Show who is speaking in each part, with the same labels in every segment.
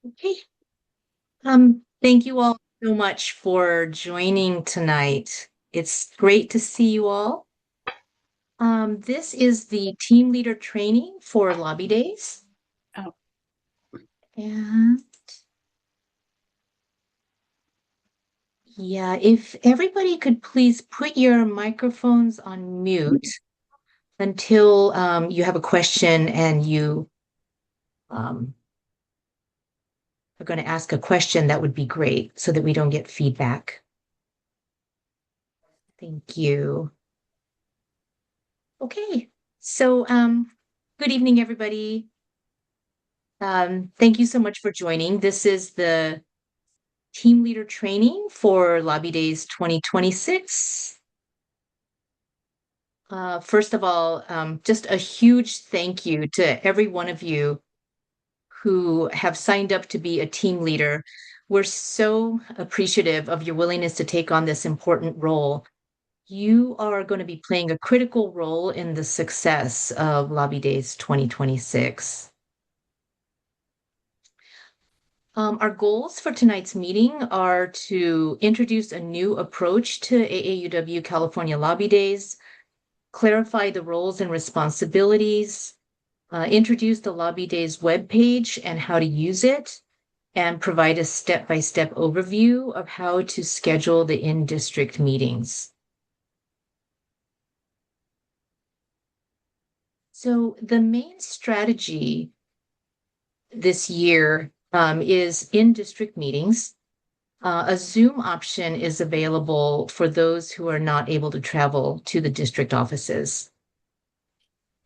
Speaker 1: Okay. Thank you all so much for joining tonight. It's great to see you all. This is the team leader training for Lobby Days.
Speaker 2: Oh,
Speaker 1: And yeah, if everybody could please put your microphones on mute until you have a question and you um, are going to ask a question, that would be great so that we don't get feedback. Thank you. Okay. So, good evening, everybody. Thank you so much for joining. This is the team leader training for Lobby Days 2026. First of all, just a huge thank you to every one of you who have signed up to be a team leader. We're so appreciative of your willingness to take on this important role. You are going to be playing a critical role in the success of Lobby Days 2026. Our goals for tonight's meeting are to introduce a new approach to AAUW California Lobby Days, clarify the roles and responsibilities, introduce the Lobby Days webpage and how to use it, and provide a step-by-step overview of how to schedule the in-district meetings. So the main strategy this year is in-district meetings. A Zoom option is available for those who are not able to travel to the district offices.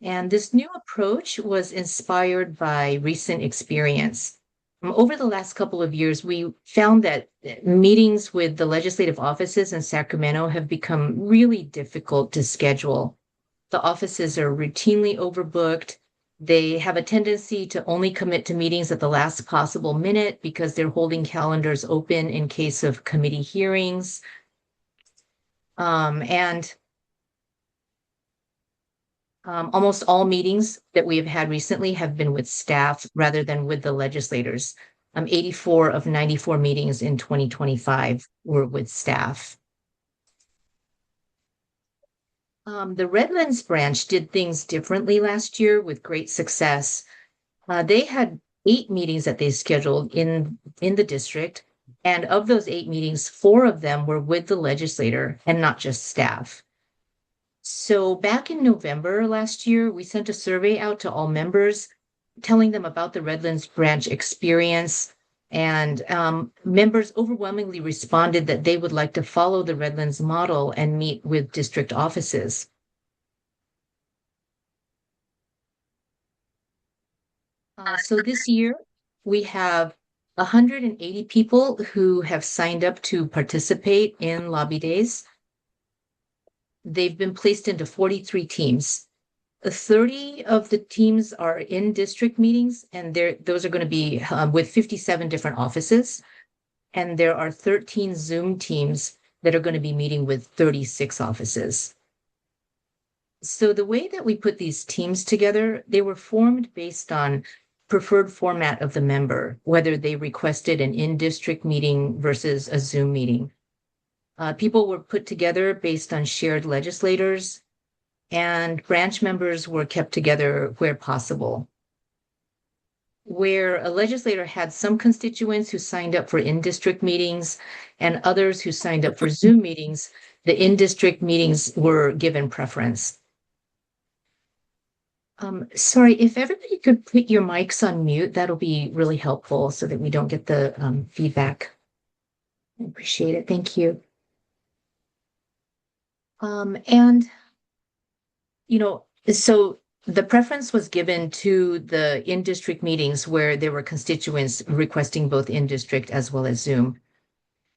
Speaker 1: And this new approach was inspired by recent experience. Over the last couple of years, we found that meetings with the legislative offices in Sacramento have become really difficult to schedule. The offices are routinely overbooked. They have a tendency to only commit to meetings at the last possible minute because they're holding calendars open in case of committee hearings. And almost all meetings that we have had recently have been with staff rather than with the legislators. 84 of 94 meetings in 2025 were with staff. The Redlands branch did things differently last year with great success. They had 8 meetings that they scheduled in the district, and of those 8 meetings, 4 of them were with the legislator and not just staff. So back in November last year, we sent a survey out to all members, telling them about the Redlands branch experience. And members overwhelmingly responded that they would like to follow the Redlands model and meet with district offices. So this year, we have 180 people who have signed up to participate in Lobby Days. They've been placed into 43 teams. 30 of the teams are in district meetings, and those are going to be with 57 different offices. And there are 13 Zoom teams that are going to be meeting with 36 offices. So the way that we put these teams together, they were formed based on preferred format of the member, whether they requested an in-district meeting versus a Zoom meeting. People were put together based on shared legislators, and branch members were kept together where possible. Where a legislator had some constituents who signed up for in-district meetings and others who signed up for Zoom meetings, the in-district meetings were given preference. Sorry, if everybody could put your mics on mute, that'll be really helpful so that we don't get the feedback. I appreciate it. Thank you. And, so the preference was given to the in-district meetings where there were constituents requesting both in-district as well as Zoom.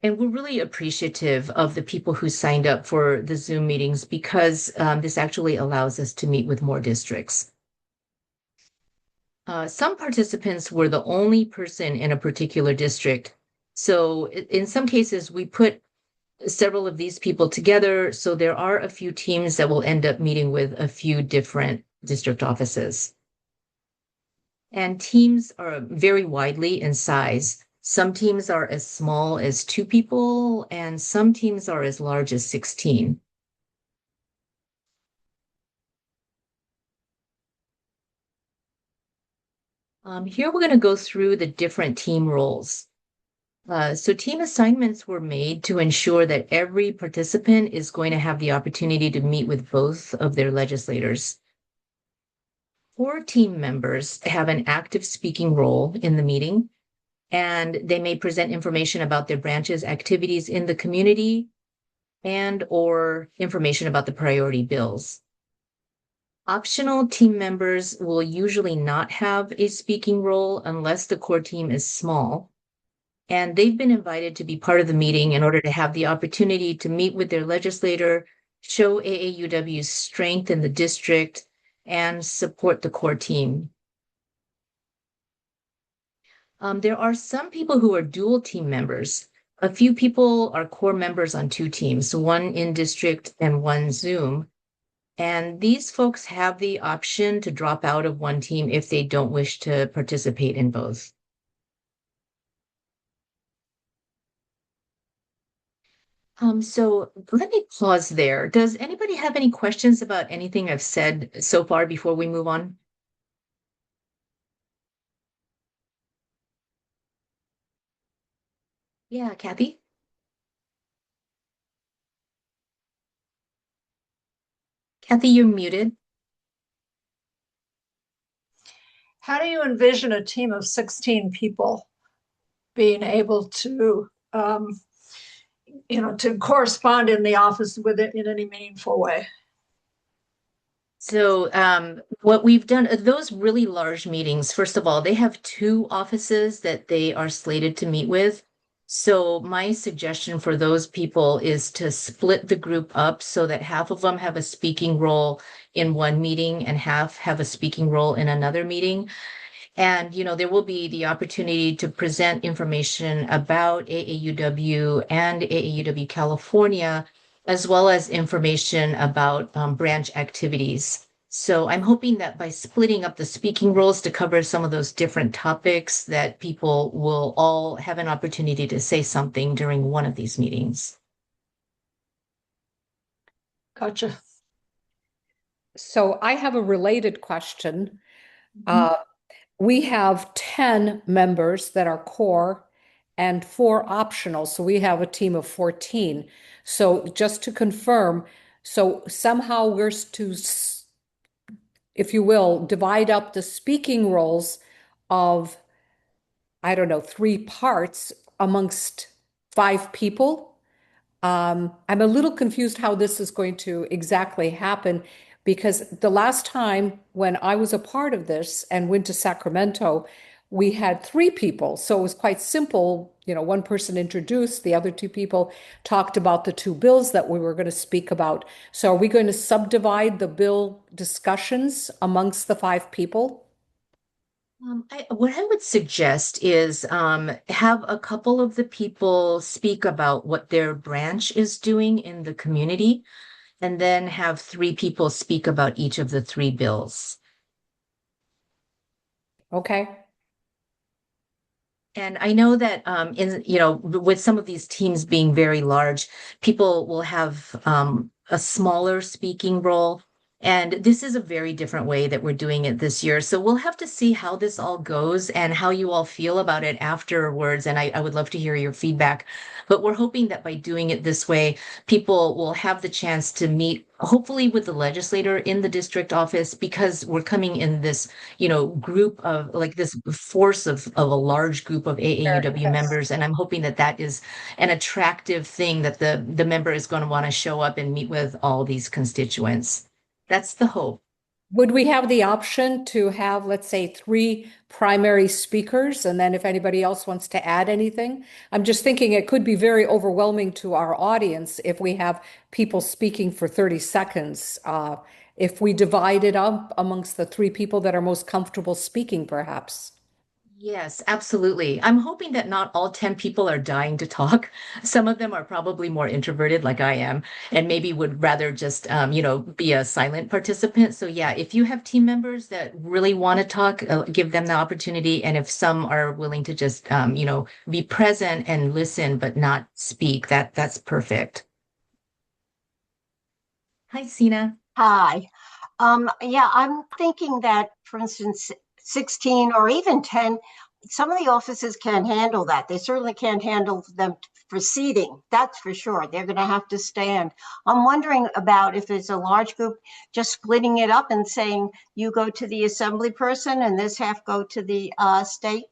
Speaker 1: And we're really appreciative of the people who signed up for the Zoom meetings because this actually allows us to meet with more districts. Some participants were the only person in a particular district. So in some cases, we put several of these people together. So there are a few teams that will end up meeting with a few different district offices. And teams are very widely in size. Some teams are as small as 2 people, and some teams are as large as 16. Here we're going to go through the different team roles. So team assignments were made to ensure that every participant is going to have the opportunity to meet with both of their legislators. 4 team members have an active speaking role in the meeting, and they may present information about their branch's activities in the community and or information about the priority bills. Optional team members will usually not have a speaking role unless the core team is small. And they've been invited to be part of the meeting in order to have the opportunity to meet with their legislator, show AAUW's strength in the district, and support the core team. There are some people who are dual team members. A few people are core members on 2 teams, one in district and one Zoom. And these folks have the option to drop out of one team if they don't wish to participate in both. So let me pause there. Does anybody have any questions about anything I've said so far before we move on? Yeah, Kathy? Kathy, you're muted.
Speaker 2: How do you envision a team of 16 people being able to, to correspond in the office with it in any meaningful way?
Speaker 1: So what we've done, those really large meetings, first of all, they have 2 offices that they are slated to meet with. So my suggestion for those people is to split the group up so that half of them have a speaking role in one meeting and half have a speaking role in another meeting. And, there will be the opportunity to present information about AAUW and AAUW California, as well as information about branch activities. So I'm hoping that by splitting up the speaking roles to cover some of those different topics, that people will all have an opportunity to say something during one of these meetings.
Speaker 2: Gotcha.
Speaker 3: So I have a related question. We have 10 members that are core and 4 optional. So we have a team of 14. So just to confirm, so somehow we're to, if you will, divide up the speaking roles of, I don't know, 3 parts amongst 5 people. I'm a little confused how this is going to exactly happen because the last time when I was a part of this and went to Sacramento, we had 3 people. So it was quite simple. One person introduced, the other 2 people talked about the 2 bills that we were going to speak about. So are we going to subdivide the bill discussions amongst the 5 people?
Speaker 1: What I would suggest is have a couple of the people speak about what their branch is doing in the community, and then have 3 people speak about each of the 3 bills.
Speaker 3: Okay.
Speaker 1: And I know that with some of these teams being very large, people will have a smaller speaking role. And this is a very different way that we're doing it this year. So we'll have to see how this all goes and how you all feel about it afterwards. And I would love to hear your feedback. But we're hoping that by doing it this way, people will have the chance to meet, hopefully with the legislator in the district office, because we're coming in this, group of like this force of a large group of AAUW members. And I'm hoping that that is an attractive thing that the member is going to want to show up and meet with all these constituents. That's the hope.
Speaker 3: Would we have the option to have, let's say, 3 primary speakers, and then if anybody else wants to add anything? I'm just thinking it could be very overwhelming to our audience if we have people speaking for 30 seconds. If we divide it up amongst the 3 people that are most comfortable speaking, perhaps.
Speaker 1: Yes, absolutely. I'm hoping that not all 10 people are dying to talk. Some of them are probably more introverted, like I am, and maybe would rather just, be a silent participant. So, yeah, if you have team members that really want to talk, give them the opportunity. And if some are willing to just, be present and listen, but not speak, that's perfect. Hi, Sina.
Speaker 4: Hi. Yeah, I'm thinking that, for instance, 16 or even 10, some of the offices can't handle that. They certainly can't handle them for seating. That's for sure. They're going to have to stand. I'm wondering about if it's a large group, just splitting it up and saying you go to the assembly person and this half go to the state.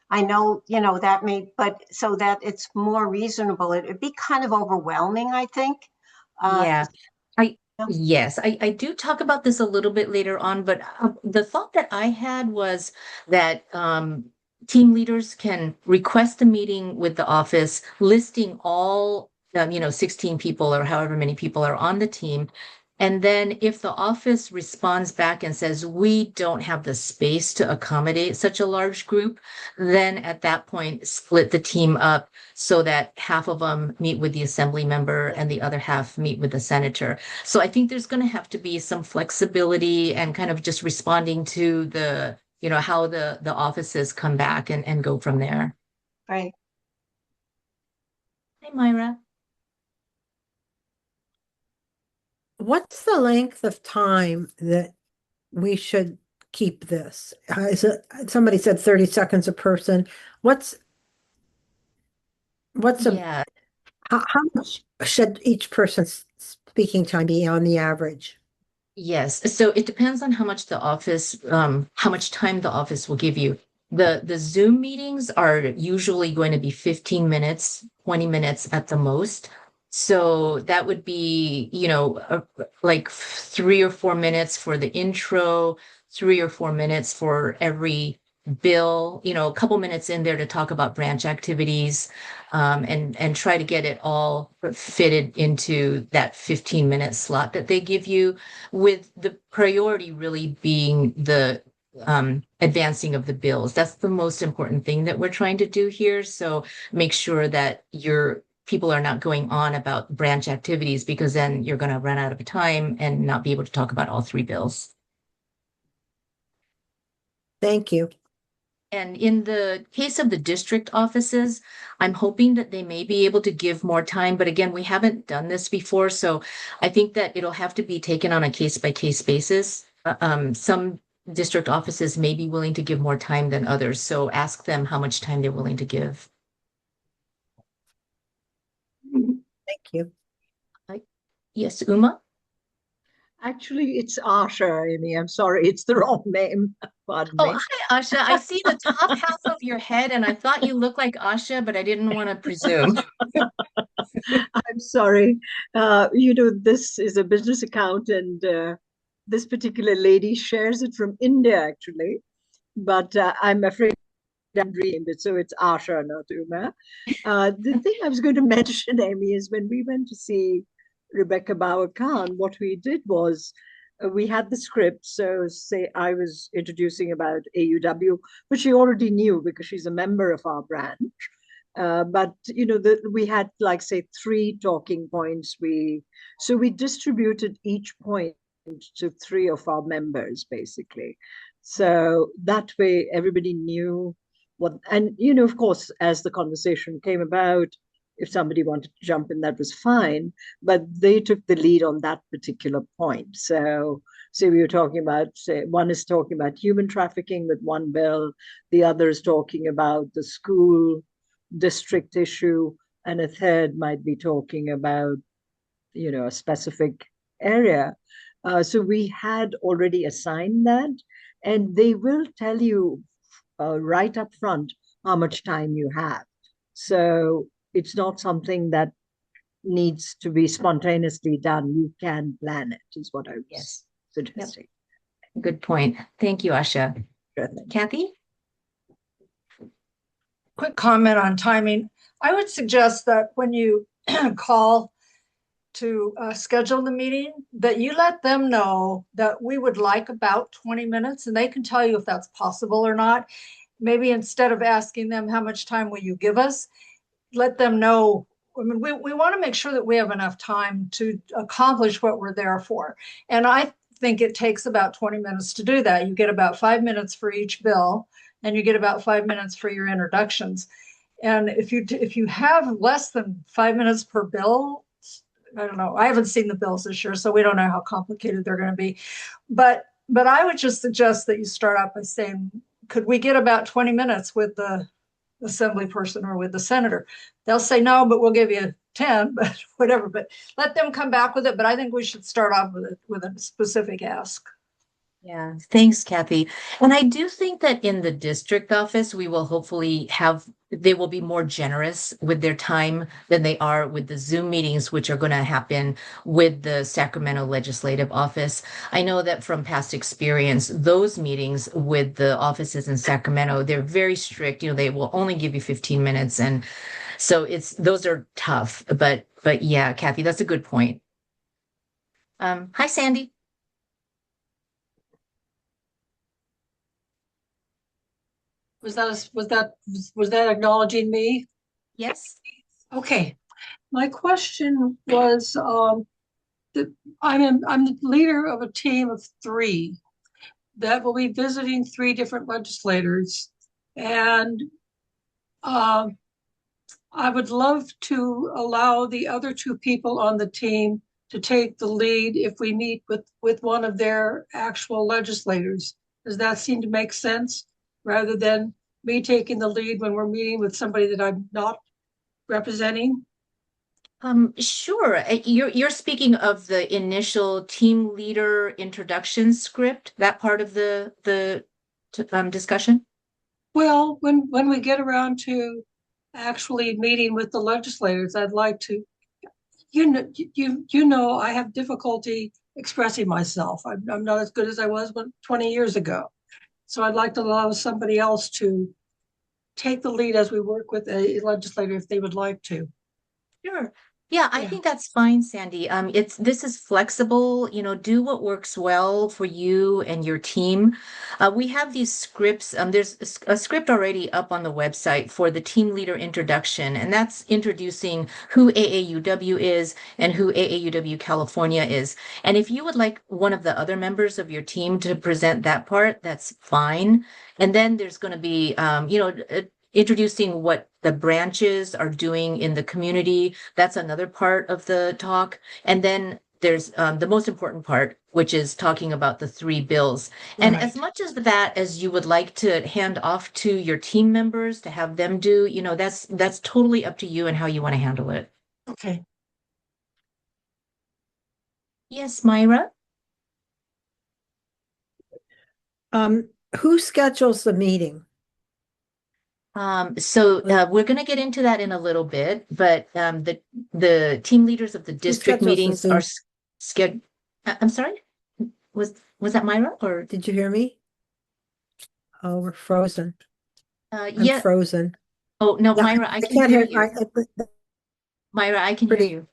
Speaker 4: I know, that may, but so that it's more reasonable. It'd be kind of overwhelming, I think. Uh,
Speaker 1: Yeah. I yes, I do talk about this a little bit later on, but the thought that I had was that team leaders can request a meeting with the office, listing all 16 people or however many people are on the team. And then if the office responds back and says, we don't have the space to accommodate such a large group, then at that point, split the team up so that half of them meet with the assembly member and the other half meet with the senator. So I think there's going to have to be some flexibility and kind of just responding to how the offices come back and go from there.
Speaker 4: right.
Speaker 1: Hi, Myra.
Speaker 5: What's the length of time that we should keep this? Is it, somebody said 30 seconds a person. What's a
Speaker 1: Yeah.
Speaker 5: how much should each person's speaking time be on the average?
Speaker 1: Yes. So it depends on how much time the office will give you. The Zoom meetings are usually going to be 15 minutes, 20 minutes at the most. So that would be, like 3 or 4 minutes for the intro, 3 or 4 minutes for every bill, a couple minutes in there to talk about branch activities, and try to get it all fitted into that 15-minute slot that they give you, with the priority really being the advancing of the bills. That's the most important thing that we're trying to do here. So make sure that your people are not going on about branch activities, because then you're going to run out of time and not be able to talk about all three bills.
Speaker 5: Thank you.
Speaker 1: And in the case of the district offices, I'm hoping that they may be able to give more time. But again, we haven't done this before. So I think that it'll have to be taken on a case by case basis. Some district offices may be willing to give more time than others. So ask them how much time they're willing to give.
Speaker 5: Thank you.
Speaker 1: Yes, Uma?
Speaker 6: Actually, it's Asha, Amy. I'm sorry, it's the wrong name. Pardon
Speaker 1: Oh,
Speaker 6: me.
Speaker 1: hi, Asha. I see the top half of your head, and I thought you looked like Asha, but I didn't want to presume.
Speaker 6: I'm sorry. This is a business account, and this particular lady shares it from India, actually. But I'm afraid I'm dreaming it, so it's Asha, not Uma. The thing I was going to mention, Amy, is when we went to see Rebecca Bauer Khan, what we did was we had the script. So, say I was introducing about AUW, which she already knew because she's a member of our branch. But we had, like, say, 3 talking points. We distributed each point to 3 of our members, basically. So that way, everybody knew what. And of course, as the conversation came about, if somebody wanted to jump in, that was fine. But they took the lead on that particular point. So we were talking about, say, one is talking about human trafficking with one bill, the other is talking about the school district issue, and a third might be talking about a specific area. So we had already assigned that, and they will tell you right up front how much time you have. So it's not something that needs to be spontaneously done. You can plan it, is what I was
Speaker 1: Yes.
Speaker 6: suggesting.
Speaker 1: Good point. Thank you, Asha.
Speaker 6: Sure thing.
Speaker 1: Kathy?
Speaker 2: Quick comment on timing. I would suggest that when you call to schedule the meeting, that you let them know that we would like about 20 minutes, and they can tell you if that's possible or not. maybe instead of asking them how much time will you give us, let them know. I mean, we want to make sure that we have enough time to accomplish what we're there for. And I think it takes about 20 minutes to do that. You get about 5 minutes for each bill, and you get about 5 minutes for your introductions. And if you have less than 5 minutes per bill, I don't know. I haven't seen the bills this year, so we don't know how complicated they're going to be. But I would just suggest that you start out by saying, could we get about 20 minutes with the assembly person or with the senator? They'll say no, but we'll give you 10, but whatever. But let them come back with it. But I think we should start off with a specific ask.
Speaker 1: Yeah, thanks, Kathy. And I do think that in the district office, we will hopefully they will be more generous with their time than they are with the Zoom meetings, which are going to happen with the Sacramento Legislative Office. I know that from past experience, those meetings with the offices in Sacramento, they're very strict. They will only give you 15 minutes. And so those are tough. But yeah, Kathy, that's a good point. Hi, Sandy.
Speaker 7: Was that acknowledging me?
Speaker 1: Yes.
Speaker 7: Okay. My question was, I'm the leader of a team of 3 that will be visiting 3 different legislators, and I would love to allow the other 2 people on the team to take the lead if we meet with one of their actual legislators. Does that seem to make sense? Rather than me taking the lead when we're meeting with somebody that I'm not representing?
Speaker 1: Sure. You're speaking of the initial team leader introduction script, that part of the discussion?
Speaker 7: Well, when we get around to actually meeting with the legislators, I'd like to, I have difficulty expressing myself. I'm not as good as I was 20 years ago. So I'd like to allow somebody else to take the lead as we work with a legislator if they would like to.
Speaker 1: Sure. Yeah, I
Speaker 7: Yeah.
Speaker 1: think that's fine, Sandy. This is flexible, do what works well for you and your team. We have these scripts. There's a script already up on the website for the team leader introduction, and that's introducing who AAUW is and who AAUW California is. And if you would like one of the other members of your team to present that part, that's fine. And then there's going to be, introducing what the branches are doing in the community. That's another part of the talk. And then there's the most important part, which is talking about the 3 bills. And as much as that as you would like to hand off to your team members to have them do, that's totally up to you and how you want to handle it.
Speaker 7: Okay.
Speaker 1: Yes, Myra?
Speaker 5: Who schedules the meeting?
Speaker 1: So we're going to get into that in a little bit, but the team leaders of the district
Speaker 5: schedules the
Speaker 1: meetings
Speaker 5: Zoom?
Speaker 1: are scheduled. I'm sorry, was that Myra or?
Speaker 5: Did you hear me? Oh, we're frozen. I'm
Speaker 1: Yeah.
Speaker 5: frozen.
Speaker 1: Oh no,
Speaker 5: Yeah,
Speaker 1: Myra, I
Speaker 5: I
Speaker 1: can
Speaker 5: can't
Speaker 1: hear
Speaker 5: hear.
Speaker 1: you. Myra, I can hear
Speaker 5: Pretty-
Speaker 1: you.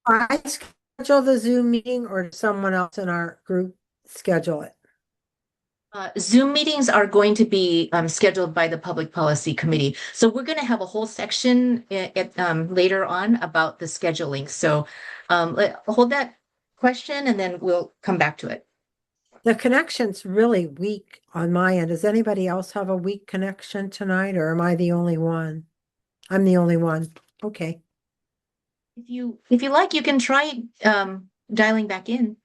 Speaker 5: I schedule the Zoom meeting, or does someone else in our group schedule it?
Speaker 1: Zoom meetings are going to be scheduled by the Public Policy Committee. So we're going to have a whole section later on about the scheduling. So hold that question and then we'll come back to it.
Speaker 5: The connection's really weak on my end. Does anybody else have a weak connection tonight, or am I the only one? I'm the only one. Okay.
Speaker 1: If you like, you can try dialing back in.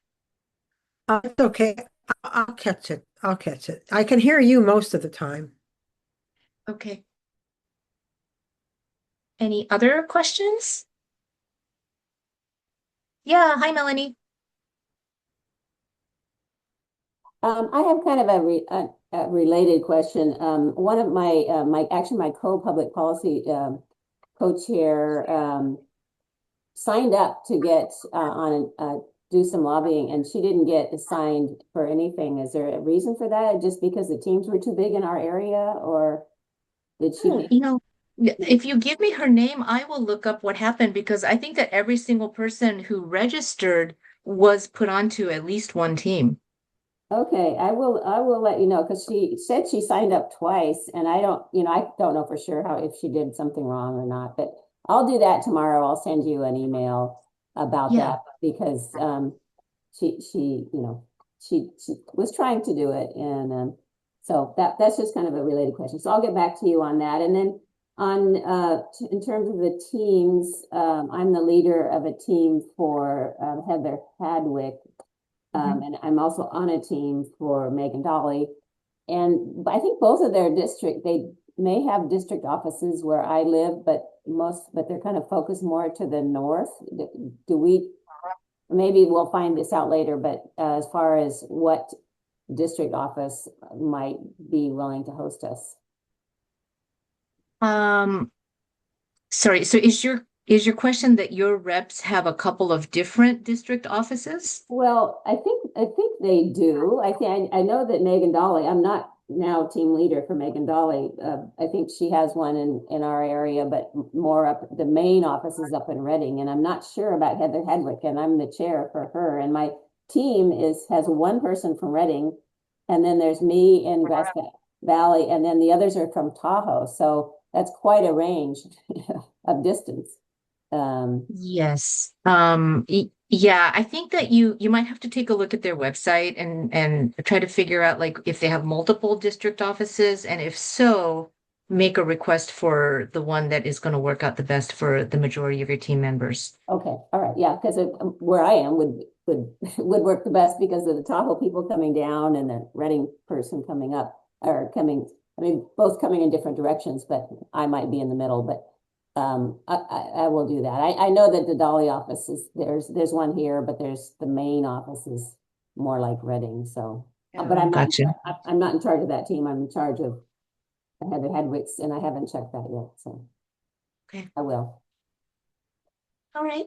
Speaker 5: It's okay. I'll catch it. I'll catch it. I can hear you most of the time.
Speaker 1: Okay. Any other questions? Yeah. Hi, Melanie.
Speaker 8: I have kind of a related question. One of my co-public policy co-chair signed up to get do some lobbying, and she didn't get assigned for anything. Is there a reason for that? Just because the teams were too big in our area, or did she?
Speaker 1: If you give me her name, I will look up what happened, because I think that every single person who registered was put onto at least one team.
Speaker 8: Okay, I will let you know, because she said she signed up twice, and I don't know for sure how, if she did something wrong or not, but I'll do that tomorrow. I'll send you an email about
Speaker 1: Yeah.
Speaker 8: that, because she was trying to do it, and so that's just kind of a related question. So I'll get back to you on that. And then on in terms of the teams, I'm the leader of a team for Heather Hadwick, and I'm also on a team for Megan Dolly. And I think both of their district, they may have district offices where I live, but they're kind of focused more to the north. Do we, maybe we'll find this out later, but as far as what district office might be willing to host us.
Speaker 1: Sorry, so is your question that your reps have a couple of different district offices?
Speaker 8: Well, I think they do. I know that Megan Dolly, I'm not now team leader for Megan Dolly. I think she has one in our area, but more up, the main office is up in Reading, and I'm not sure about Heather Hedwick, and I'm the chair for her. And my team has one person from Reading, and then there's me in Grass Valley, and then the others are from Tahoe. So that's quite a range of distance.
Speaker 1: Yes. Yeah, I think that you might have to take a look at their website and try to figure out like if they have multiple district offices, and if so, make a request for the one that is going to work out the best for the majority of your team members.
Speaker 8: Okay, all right, yeah, because where I am would work the best because of the Tahoe people coming down and the Reading person coming up, or coming, I mean, both coming in different directions, but I might be in the middle, but I will do that. I know that the Dolly office is, there's one here, but there's the main office is more like Reading, so. But
Speaker 1: Gotcha.
Speaker 8: I'm not in charge of that team. I'm in charge of Heather Hedwicks, and I haven't checked that yet, so.
Speaker 1: Okay.
Speaker 8: I will.
Speaker 1: All right.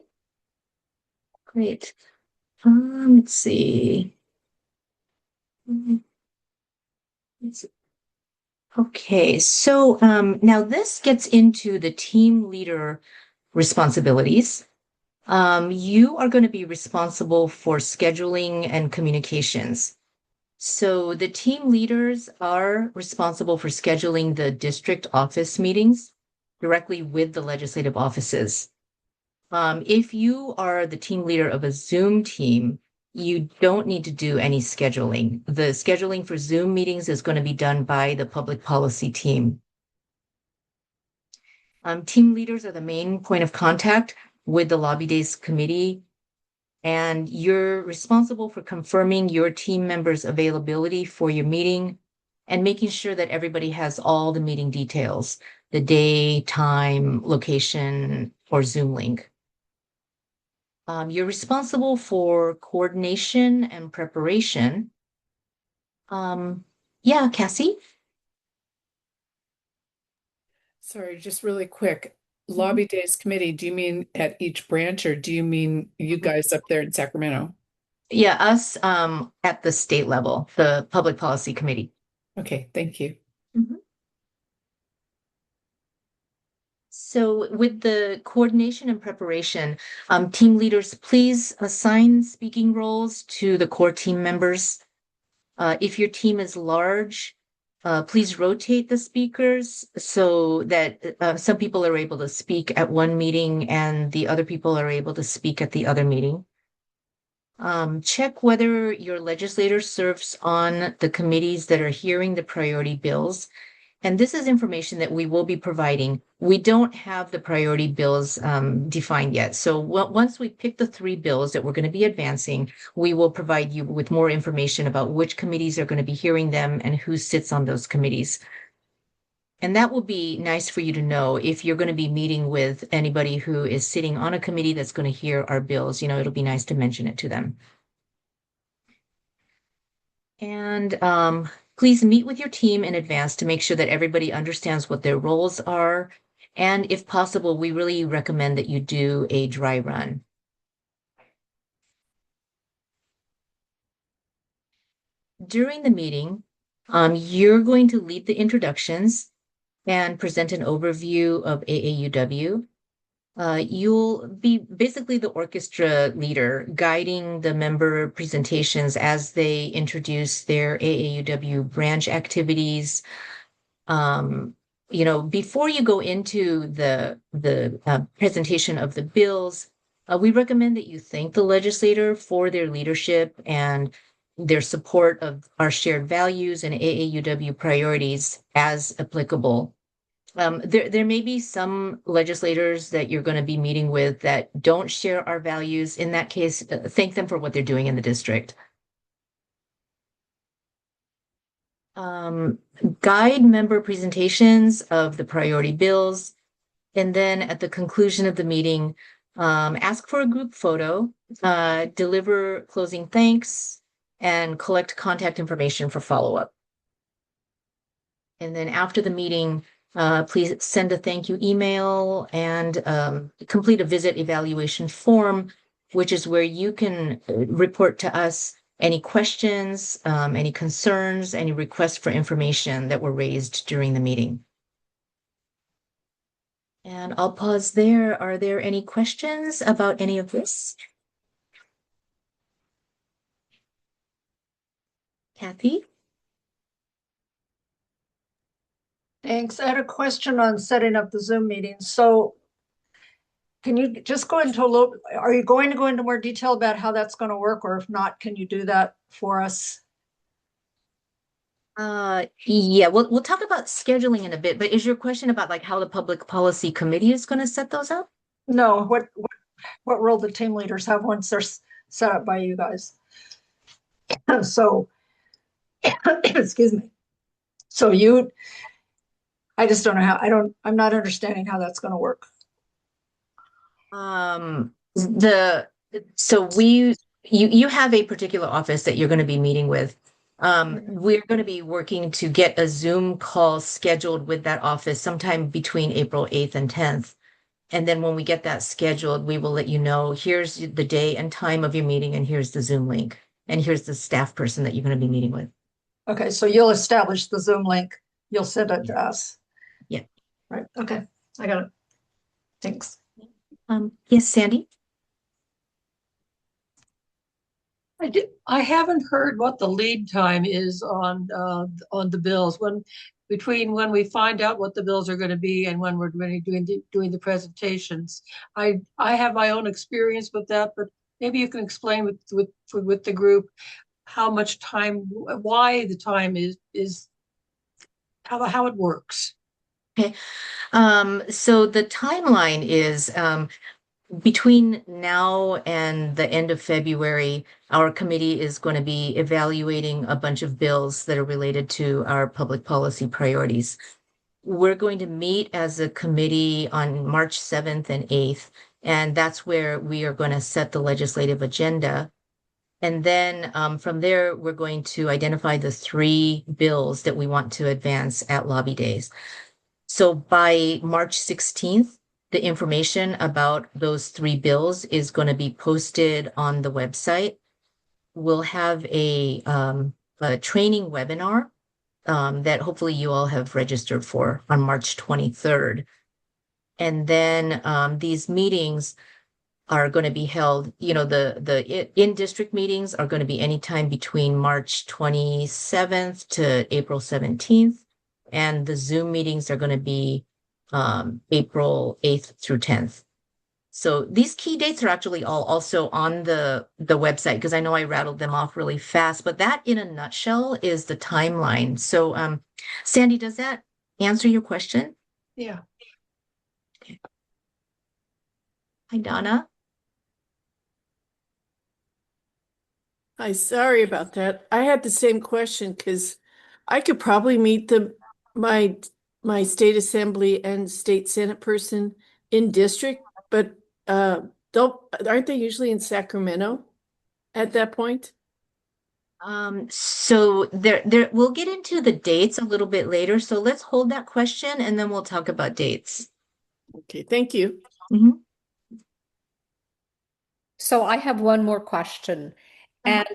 Speaker 1: Great. Let's see. Let's see. Okay, so now this gets into the team leader responsibilities. You are going to be responsible for scheduling and communications. So the team leaders are responsible for scheduling the district office meetings directly with the legislative offices. If you are the team leader of a Zoom team, you don't need to do any scheduling. The scheduling for Zoom meetings is going to be done by the public policy team. Team leaders are the main point of contact with the Lobby Days committee, and you're responsible for confirming your team members' availability for your meeting and making sure that everybody has all the meeting details, the day, time, location, or Zoom link. You're responsible for coordination and preparation. Yeah, Cassie?
Speaker 9: Sorry, just really quick. Lobby Days Committee, do you mean at each branch or do you mean you guys up there in Sacramento?
Speaker 1: Yeah, us at the state level, the Public Policy Committee.
Speaker 9: Okay, thank you.
Speaker 1: So with the coordination and preparation, team leaders, please assign speaking roles to the core team members. If your team is large, please rotate the speakers so that some people are able to speak at one meeting and the other people are able to speak at the other meeting. Check whether your legislator serves on the committees that are hearing the priority bills. And this is information that we will be providing. We don't have the priority bills defined yet. So once we pick the 3 bills that we're going to be advancing, we will provide you with more information about which committees are going to be hearing them and who sits on those committees. And that will be nice for you to know if you're going to be meeting with anybody who is sitting on a committee that's going to hear our bills. You know, it'll be nice to mention it to them. And please meet with your team in advance to make sure that everybody understands what their roles are. And if possible, we really recommend that you do a dry run. During the meeting, you're going to lead the introductions and present an overview of AAUW. You'll be basically the orchestra leader, guiding the member presentations as they introduce their AAUW branch activities. Before you go into the presentation of the bills, we recommend that you thank the legislator for their leadership and their support of our shared values and AAUW priorities as applicable. There may be some legislators that you're going to be meeting with that don't share our values. In that case, thank them for what they're doing in the district. Guide member presentations of the priority bills. And then at the conclusion of the meeting, ask for a group photo, deliver closing thanks, and collect contact information for follow-up. And then after the meeting, please send a thank you email and complete a visit evaluation form, which is where you can report to us any questions, any concerns, any requests for information that were raised during the meeting. And I'll pause there. Are there any questions about any of this? Kathy?
Speaker 2: Thanks. I had a question on setting up the Zoom meeting. So can you just go into a little, are you going to go into more detail about how that's going to work? Or if not, can you do that for us?
Speaker 1: Yeah, we'll talk about scheduling in a bit, but is your question about like how the Public Policy Committee is going to set those up?
Speaker 2: No, what role the team leaders have once they're set up by you guys? So, excuse me. So I just don't know how, I'm not understanding how that's going to work.
Speaker 1: You have a particular office that you're going to be meeting with. We're going to be working to get a Zoom call scheduled with that office sometime between April 8th and 10th. And then when we get that scheduled, we will let you know, here's the day and time of your meeting, and here's the Zoom link, and here's the staff person that you're going to be meeting with.
Speaker 2: Okay, so you'll establish the Zoom link. You'll send it to us.
Speaker 1: Yeah.
Speaker 2: Right. Okay, I got it. Thanks.
Speaker 1: Yes, Sandy?
Speaker 7: I haven't heard what the lead time is on the bills between when we find out what the bills are going to be and when we're going to be doing the presentations. I have my own experience with that, but maybe you can explain with the group how much time, why the time is how it works.
Speaker 1: Okay. So the timeline is between now and the end of February, our committee is going to be evaluating a bunch of bills that are related to our public policy priorities. We're going to meet as a committee on March 7th and 8th, and that's where we are going to set the legislative agenda. And then from there, we're going to identify the 3 bills that we want to advance at lobby days. So by March 16th, the information about those 3 bills is going to be posted on the website. We'll have a training webinar that hopefully you all have registered for on March 23rd. And then these meetings are going to be held, the in-district meetings are going to be anytime between March 27th to April 17th. And the Zoom meetings are going to be April 8th through 10th. So these key dates are actually all also on the website, because I know I rattled them off really fast, but that in a nutshell is the timeline. So Sandy, does that answer your question?
Speaker 7: Yeah.
Speaker 1: Okay. Hi, Donna.
Speaker 10: Hi, sorry about that. I had the same question because I could probably meet my state assembly and state senate person in district, but aren't they usually in Sacramento at that point?
Speaker 1: So we'll get into the dates a little bit later. So let's hold that question and then we'll talk about dates.
Speaker 10: Okay, thank you.
Speaker 1: Mhm.
Speaker 3: So I have one more question. And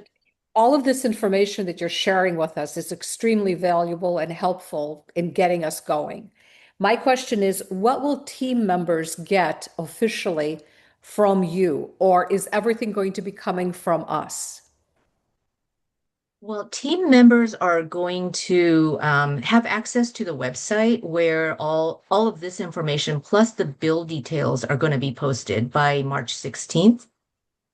Speaker 3: all of this information that you're sharing with us is extremely valuable and helpful in getting us going. My question is, what will team members get officially from you, or is everything going to be coming from us?
Speaker 1: Well, team members are going to have access to the website where all of this information plus the bill details are going to be posted by March 16th.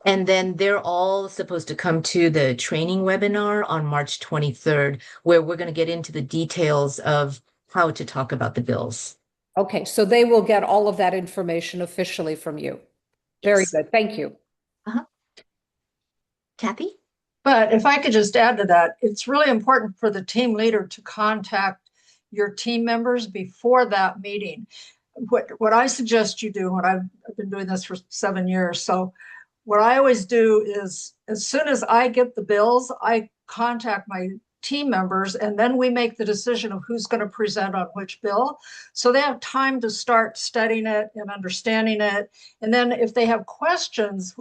Speaker 1: And then they're all supposed to come to the training webinar on March 23rd, where we're going to get into the details of how to talk about the bills.
Speaker 3: Okay, so they will get all of that information officially from you. Very
Speaker 1: Yes.
Speaker 3: good. Thank you.
Speaker 1: Kathy?
Speaker 2: But if I could just add to that, it's really important for the team leader to contact your team members before that meeting. What I suggest you do, and I've been doing this for 7 years, so what I always do is as soon as I get the bills, I contact my team members, and then we make the decision of who's going to present on which bill. So they have time to start studying it and understanding it. And then if they have questions,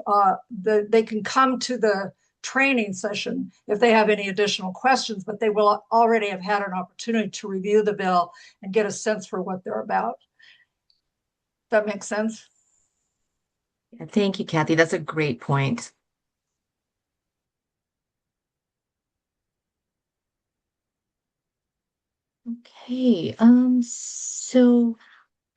Speaker 2: they can come to the training session if they have any additional questions, but they will already have had an opportunity to review the bill and get a sense for what they're about. That makes sense?
Speaker 1: Thank you, Kathy. That's a great point. Okay, so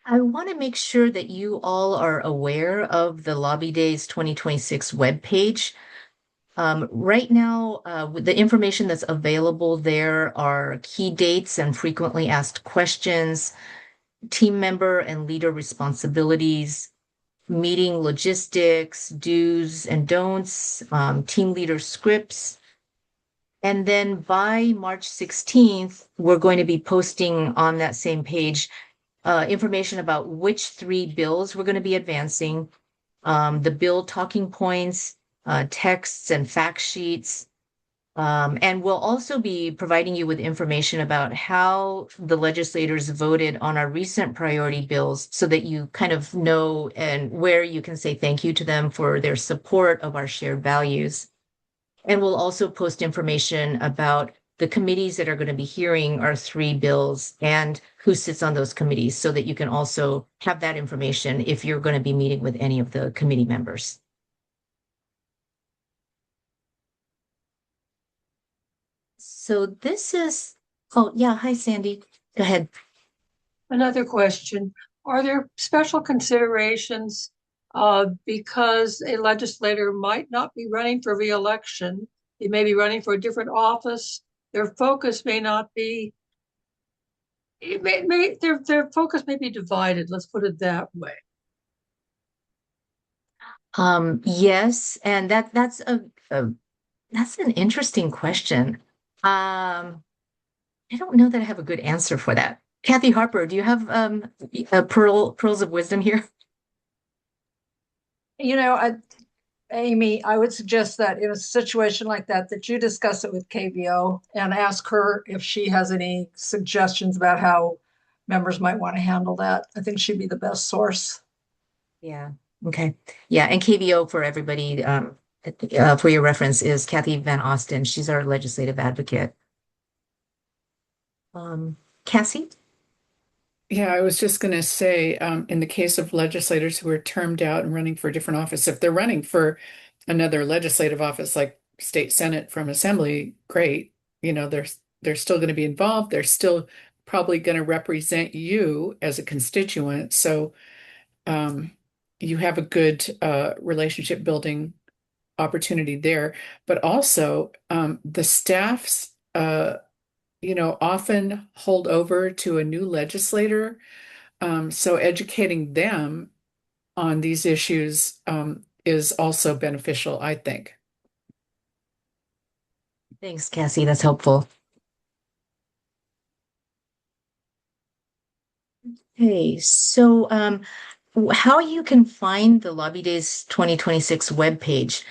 Speaker 1: I want to make sure that you all are aware of the Lobby Days 2026 webpage. Right now, the information that's available there are key dates and frequently asked questions, team member and leader responsibilities, meeting logistics, do's and don'ts, team leader scripts. And then by March 16th, we're going to be posting on that same page information about which 3 bills we're going to be advancing, the bill talking points, texts and fact sheets. And we'll also be providing you with information about how the legislators voted on our recent priority bills so that you kind of know and where you can say thank you to them for their support of our shared values. And we'll also post information about the committees that are going to be hearing our 3 bills and who sits on those committees so that you can also have that information if you're going to be meeting with any of the committee members. So this is, oh yeah, hi Sandy, go ahead.
Speaker 7: Another question. Are there special considerations because a legislator might not be running for re-election? They may be running for a different office. Their focus may not be, their focus may be divided, let's put it that way.
Speaker 1: Yes, and that's an interesting question. I don't know that I have a good answer for that. Kathy Harper, do you have pearls of wisdom here?
Speaker 2: Amy, I would suggest that in a situation like that, that you discuss it with KVO and ask her if she has any suggestions about how members might want to handle that. I think she'd be the best source.
Speaker 1: Yeah. Okay. Yeah. And KVO for everybody, for your reference, is Kathy Van Osten. She's our legislative advocate. Cassie?
Speaker 9: Yeah, I was just going to say, in the case of legislators who are termed out and running for a different office, if they're running for another legislative office like state senate from assembly, great. They're still going to be involved. They're still probably going to represent you as a constituent. So you have a good relationship building opportunity there. But also the staffs often hold over to a new legislator. So educating them on these issues is also beneficial, I think.
Speaker 1: Thanks, Cassie. That's helpful. Okay, so how you can find the Lobby Days 2026 webpage.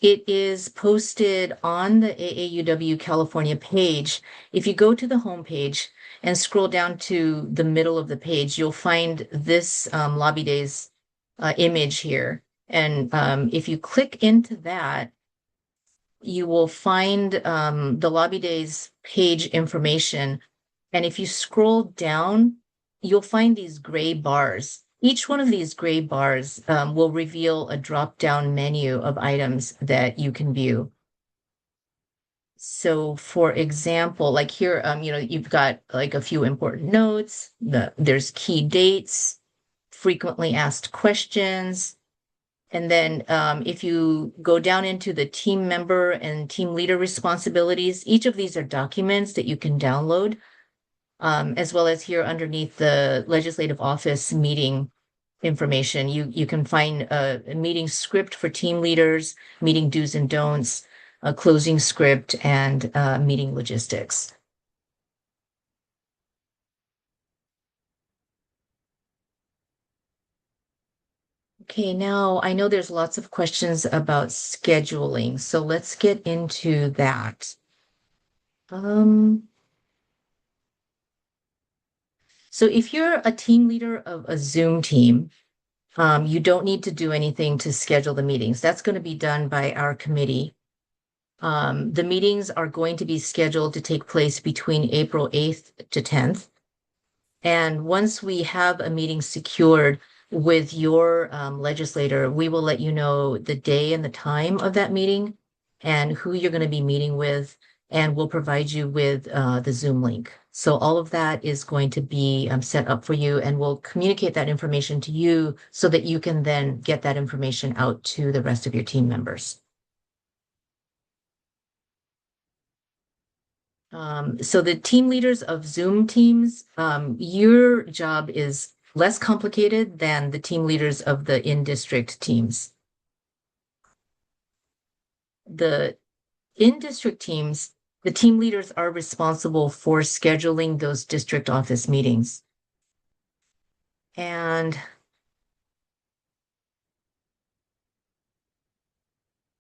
Speaker 1: It is posted on the AAUW California page. If you go to the homepage and scroll down to the middle of the page, you'll find this Lobby Days image here. And if you click into that, you will find the Lobby Days page information. And if you scroll down you'll find these gray bars. Each one of these gray bars will reveal a drop-down menu of items that you can view. So for example, like here, you've got like a few important notes, there's key dates, frequently asked questions. And then if you go down into the team member and team leader responsibilities, each of these are documents that you can download, as well as here underneath the legislative office meeting information. You can find a meeting script for team leaders, meeting do's and don'ts, a closing script, and meeting logistics. Okay, now I know there's lots of questions about scheduling, so let's get into that. So if you're a team leader of a Zoom team, you don't need to do anything to schedule the meetings. That's going to be done by our committee. The meetings are going to be scheduled to take place between April 8th to 10th. And once we have a meeting secured with your legislator, we will let you know the day and the time of that meeting and who you're going to be meeting with, and we'll provide you with the Zoom link. So all of that is going to be set up for you, and we'll communicate that information to you so that you can then get that information out to the rest of your team members. So the team leaders of Zoom teams, your job is less complicated than the team leaders of the in-district teams. The in-district teams, the team leaders are responsible for scheduling those district office meetings. And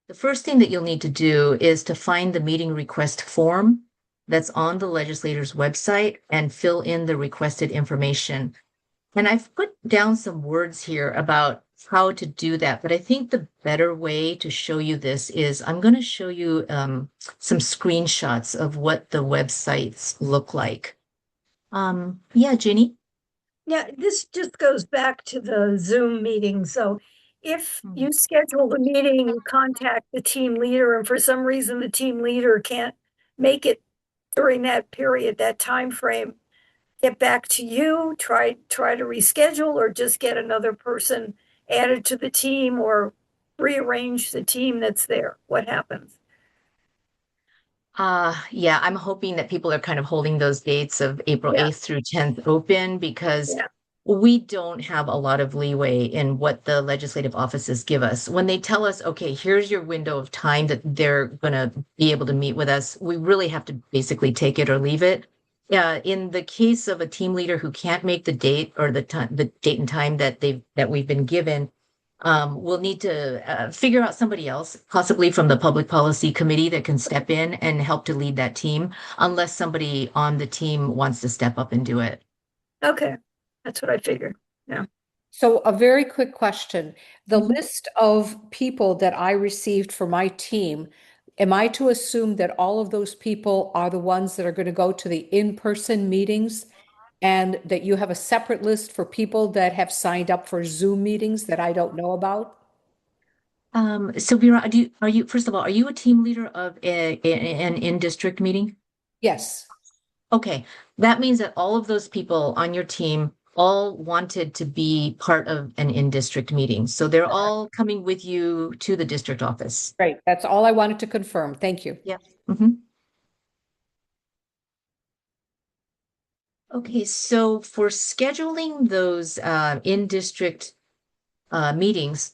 Speaker 1: the first thing that you'll need to do is to find the meeting request form that's on the legislator's website and fill in the requested information. And I've put down some words here about how to do that, but I think the better way to show you this is I'm going to show you some screenshots of what the websites look like. Yeah, Ginny?
Speaker 11: Yeah, this just goes back to the Zoom meeting. So if you schedule the meeting, you contact the team leader, and for some reason the team leader can't make it during that period, that time frame, get back to you, try to reschedule, or just get another person added to the team, or rearrange the team that's there. What happens?
Speaker 1: Yeah, I'm hoping that people are kind of holding those dates of April 8th through 10th open, because we don't have a lot of leeway in what the legislative offices give us. When they tell us, okay, here's your window of time that they're going to be able to meet with us, we really have to basically take it or leave it. In the case of a team leader who can't make the date or the date and time that we've been given, we'll need to figure out somebody else, possibly from the Public Policy Committee, that can step in and help to lead that team, unless somebody on the team wants to step up and do it.
Speaker 11: Okay, that's what I figured. Yeah.
Speaker 3: So a very quick question. The list of people that I received for my team, am I to assume that all of those people are the ones that are going to go to the in-person meetings, and that you have a separate list for people that have signed up for Zoom meetings that I don't know about?
Speaker 1: So Vera, first of all, are you a team leader of an in-district meeting?
Speaker 3: Yes.
Speaker 1: Okay, that means that all of those people on your team all wanted to be part of an in-district meeting. So they're all coming with you to the district office.
Speaker 3: Great. That's all I wanted to confirm. Thank you.
Speaker 1: Yeah. Okay, so for scheduling those in-district meetings,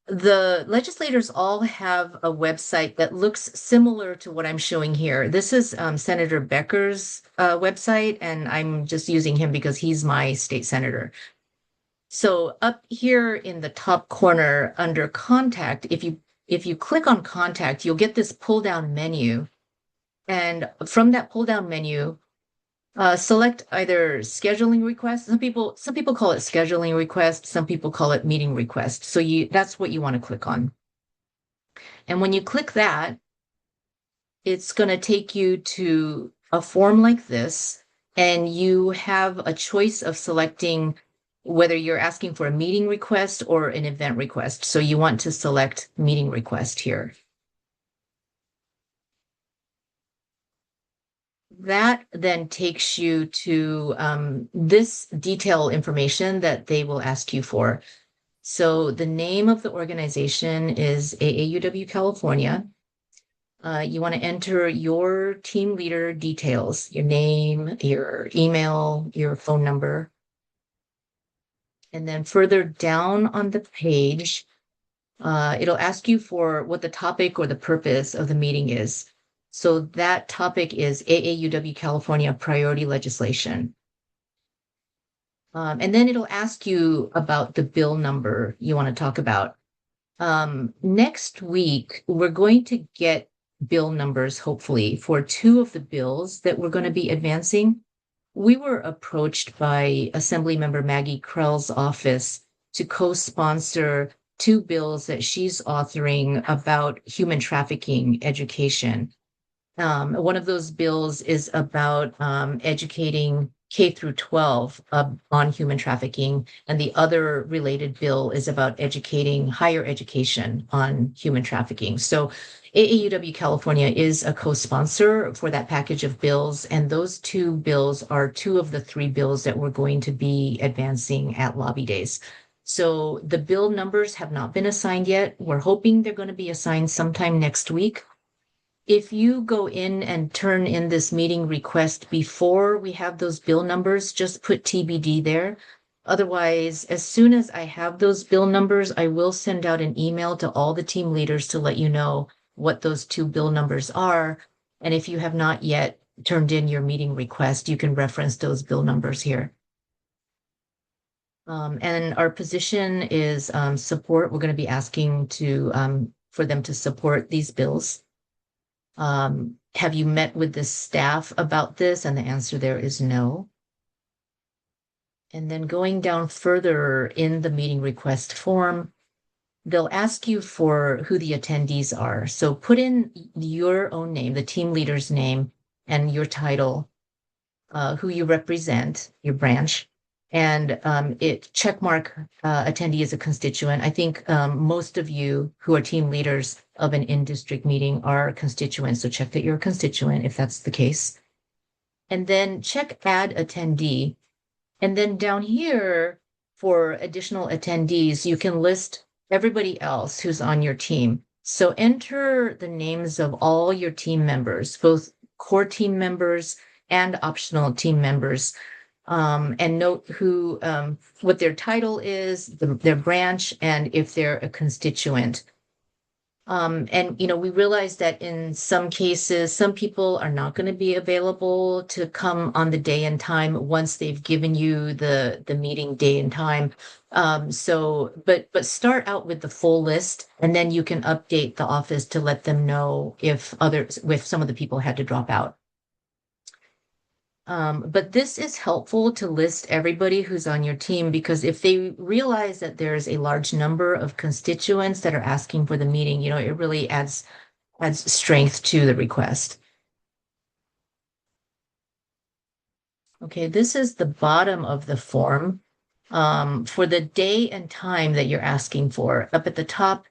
Speaker 1: the legislators all have a website that looks similar to what I'm showing here. This is Senator Becker's website, and I'm just using him because he's my state senator. So up here in the top corner under Contact, if you click on Contact, you'll get this pull-down menu. And from that pull-down menu, select either scheduling request. Some people call it scheduling request. Some people call it meeting request. So that's what you want to click on. And when you click that, it's going to take you to a form like this. And you have a choice of selecting whether you're asking for a meeting request or an event request. So you want to select meeting request here. That then takes you to this detail information that they will ask you for. So the name of the organization is AAUW California. You want to enter your team leader details, your name, your email, your phone number. And then further down on the page, it'll ask you for what the topic or the purpose of the meeting is. So that topic is AAUW California priority legislation. And then it'll ask you about the bill number you want to talk about. Next week, we're going to get bill numbers, hopefully, for two of the bills that we're going to be advancing. We were approached by Assemblymember Maggie Krell's office to co-sponsor two bills that she's authoring about human trafficking education. One of those bills is about educating K through 12 on human trafficking, and the other related bill is about educating higher education on human trafficking. So AAUW California is a co-sponsor for that package of bills, and those two bills are two of the three bills that we're going to be advancing at Lobby Days. So the bill numbers have not been assigned yet. We're hoping they're going to be assigned sometime next week. If you go in and turn in this meeting request before we have those bill numbers, just put TBD there. Otherwise, as soon as I have those bill numbers, I will send out an email to all the team leaders to let you know what those two bill numbers are. And if you have not yet turned in your meeting request, you can reference those bill numbers here. And our position is support. We're going to be asking for them to support these bills. Have you met with the staff about this? And the answer there is no. And then going down further in the meeting request form, they'll ask you for who the attendees are. So put in your own name, the team leader's name, and your title, who you represent, your branch, and it checkmark attendee as a constituent. I think most of you who are team leaders of an in-district meeting are constituents, so check that you're a constituent if that's the case. And then check add attendee. And then down here for additional attendees, you can list everybody else who's on your team. So enter the names of all your team members, both core team members and optional team members. And note who, what their title is, their branch, and if they're a constituent. And, you know, we realize that in some cases, some people are not going to be available to come on the day and time once they've given you the meeting day and time. But start out with the full list, and then you can update the office to let them know if some of the people had to drop out. But this is helpful to list everybody who's on your team, because if they realize that there's a large number of constituents that are asking for the meeting, you know, it really adds strength to the request. Okay, this is the bottom of the form. For the day and time that you're asking for, up at the top,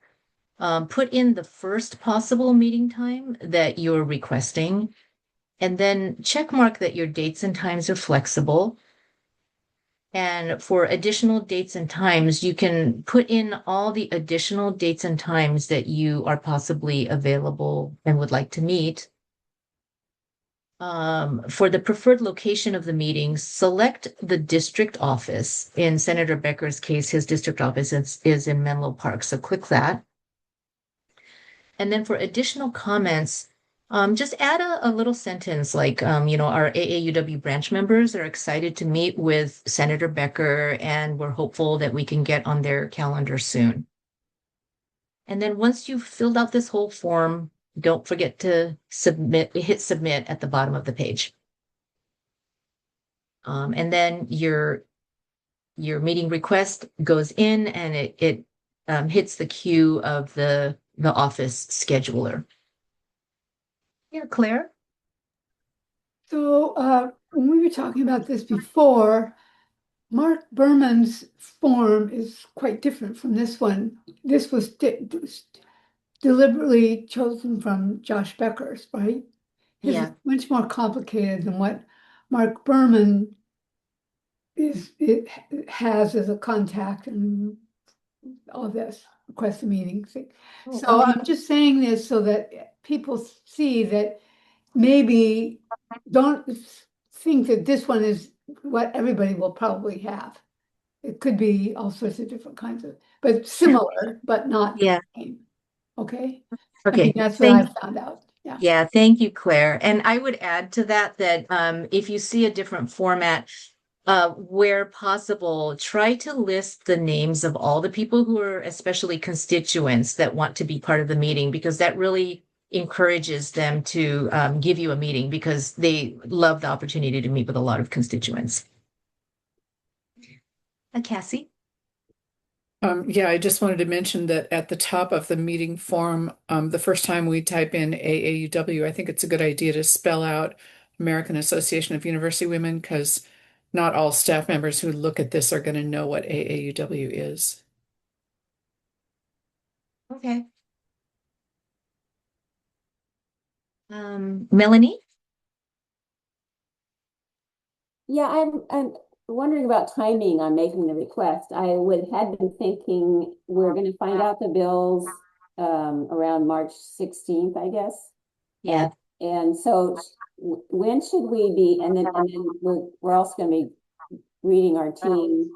Speaker 1: put in the first possible meeting time that you're requesting. And then check mark that your dates and times are flexible. And for additional dates and times, you can put in all the additional dates and times that you are possibly available and would like to meet. For the preferred location of the meeting, select the district office. In Senator Becker's case, his district office is in Menlo Park, so click that. And then for additional comments, just add a little sentence like, you know, our AAUW branch members are excited to meet with Senator Becker, and we're hopeful that we can get on their calendar soon. And then once you've filled out this whole form, don't forget to hit submit at the bottom of the page. And then your meeting request goes in, and it hits the queue of the office scheduler. Yeah, Claire?
Speaker 12: So when we were talking about this before, Mark Berman's form is quite different from this one. This was deliberately chosen from Josh Becker's, right? His
Speaker 1: Yeah.
Speaker 12: is much more complicated than what Mark Berman it has as a contact and all this, request a meeting thing.
Speaker 1: Oh,
Speaker 12: So
Speaker 1: okay.
Speaker 12: I'm just saying this so that people see that maybe don't think that this one is what everybody will probably have. It could be all sorts of different kinds of, but similar, but not the
Speaker 1: Yeah.
Speaker 12: same. Okay? I mean,
Speaker 1: Okay.
Speaker 12: that's what I
Speaker 1: Thank
Speaker 12: found out. Yeah.
Speaker 1: Yeah, thank you, Claire. And I would add to that that if you see a different format, where possible, try to list the names of all the people who are especially constituents that want to be part of the meeting, because that really encourages them to give you a meeting because they love the opportunity to meet with a lot of constituents. Cassie?
Speaker 9: Yeah, I just wanted to mention that at the top of the meeting form, the first time we type in AAUW, I think it's a good idea to spell out American Association of University Women, because not all staff members who look at this are going to know what AAUW is.
Speaker 1: Okay. Melanie?
Speaker 8: Yeah, I'm wondering about timing on making the request. I had been thinking we're going to find out the bills around March 16th, I guess.
Speaker 1: Yeah.
Speaker 8: And so when should we be, and then we're also going to be reading our team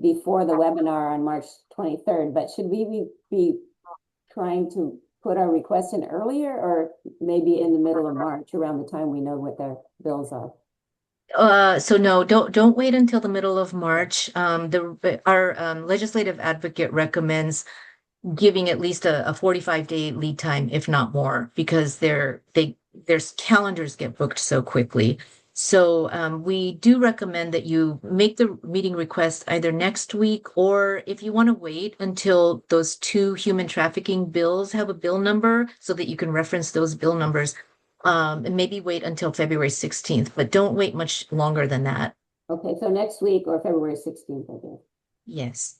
Speaker 8: before the webinar on March 23rd, but should we be trying to put our request in earlier, or maybe in the middle of March around the time we know what their bills are?
Speaker 1: So no, don't wait until the middle of March. Our legislative advocate recommends giving at least a 45-day lead time, if not more, because their calendars get booked so quickly. So we do recommend that you make the meeting request either next week, or if you want to wait until those two human trafficking bills have a bill number so that you can reference those bill numbers, and maybe wait until February 16th, but don't wait much longer than that.
Speaker 8: Okay, so next week or February 16th, I guess.
Speaker 1: Yes.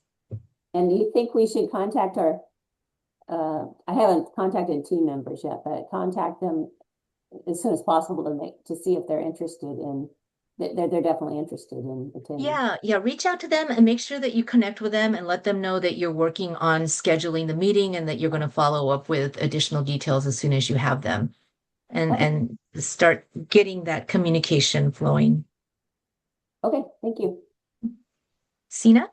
Speaker 8: And do you think we should contact our, I haven't contacted team members yet, but contact them as soon as possible to see if they're interested in, they're definitely interested in attending.
Speaker 1: Yeah, reach out to them and make sure that you connect with them and let them know that you're working on scheduling the meeting and that you're going to follow up with additional details as soon as you have them, and start getting that communication flowing.
Speaker 8: Okay, thank you.
Speaker 1: Sina?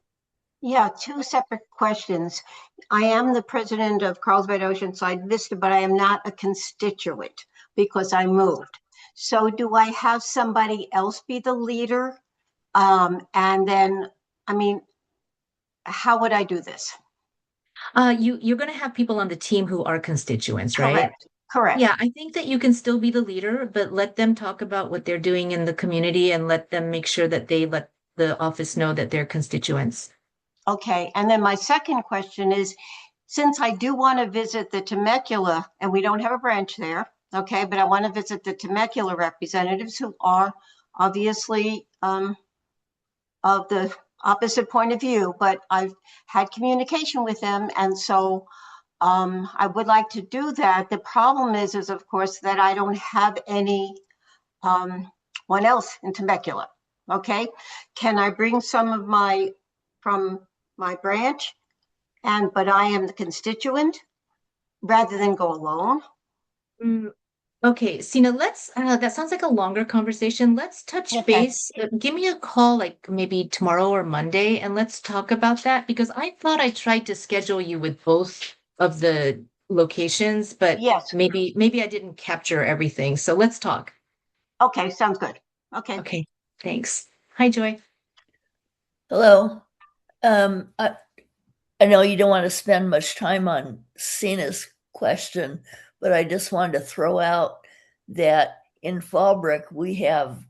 Speaker 4: Yeah, two separate questions. I am the president of Carlsbad Oceanside Vista, but I am not a constituent because I moved. So do I have somebody else be the leader? And then, I mean, how would I do this?
Speaker 1: You're going to have people on the team who are constituents, right?
Speaker 4: Correct.
Speaker 1: Yeah, I think that you can still be the leader, but let them talk about what they're doing in the community and let them make sure that they let the office know that they're constituents.
Speaker 4: Okay, and then my second question is, since I do want to visit the Temecula, and we don't have a branch there, okay, but I want to visit the Temecula representatives who are obviously of the opposite point of view, but I've had communication with them, and so I would like to do that. The problem is of course that I don't have any one else in Temecula. Okay, can I bring some of from my branch, but I am the constituent rather than go alone?
Speaker 1: Okay, Sina, let's that sounds like a longer conversation. Let's touch base. Give me a call like maybe tomorrow or Monday, and let's talk about that, because I thought I tried to schedule you with both of the locations, but
Speaker 4: yes,
Speaker 1: maybe I didn't capture everything. So let's talk.
Speaker 4: Okay, sounds good. Okay.
Speaker 1: Okay, thanks. Hi, Joy.
Speaker 13: Hello. I know you don't want to spend much time on Sina's question, but I just wanted to throw out that in Fallbrook, we have,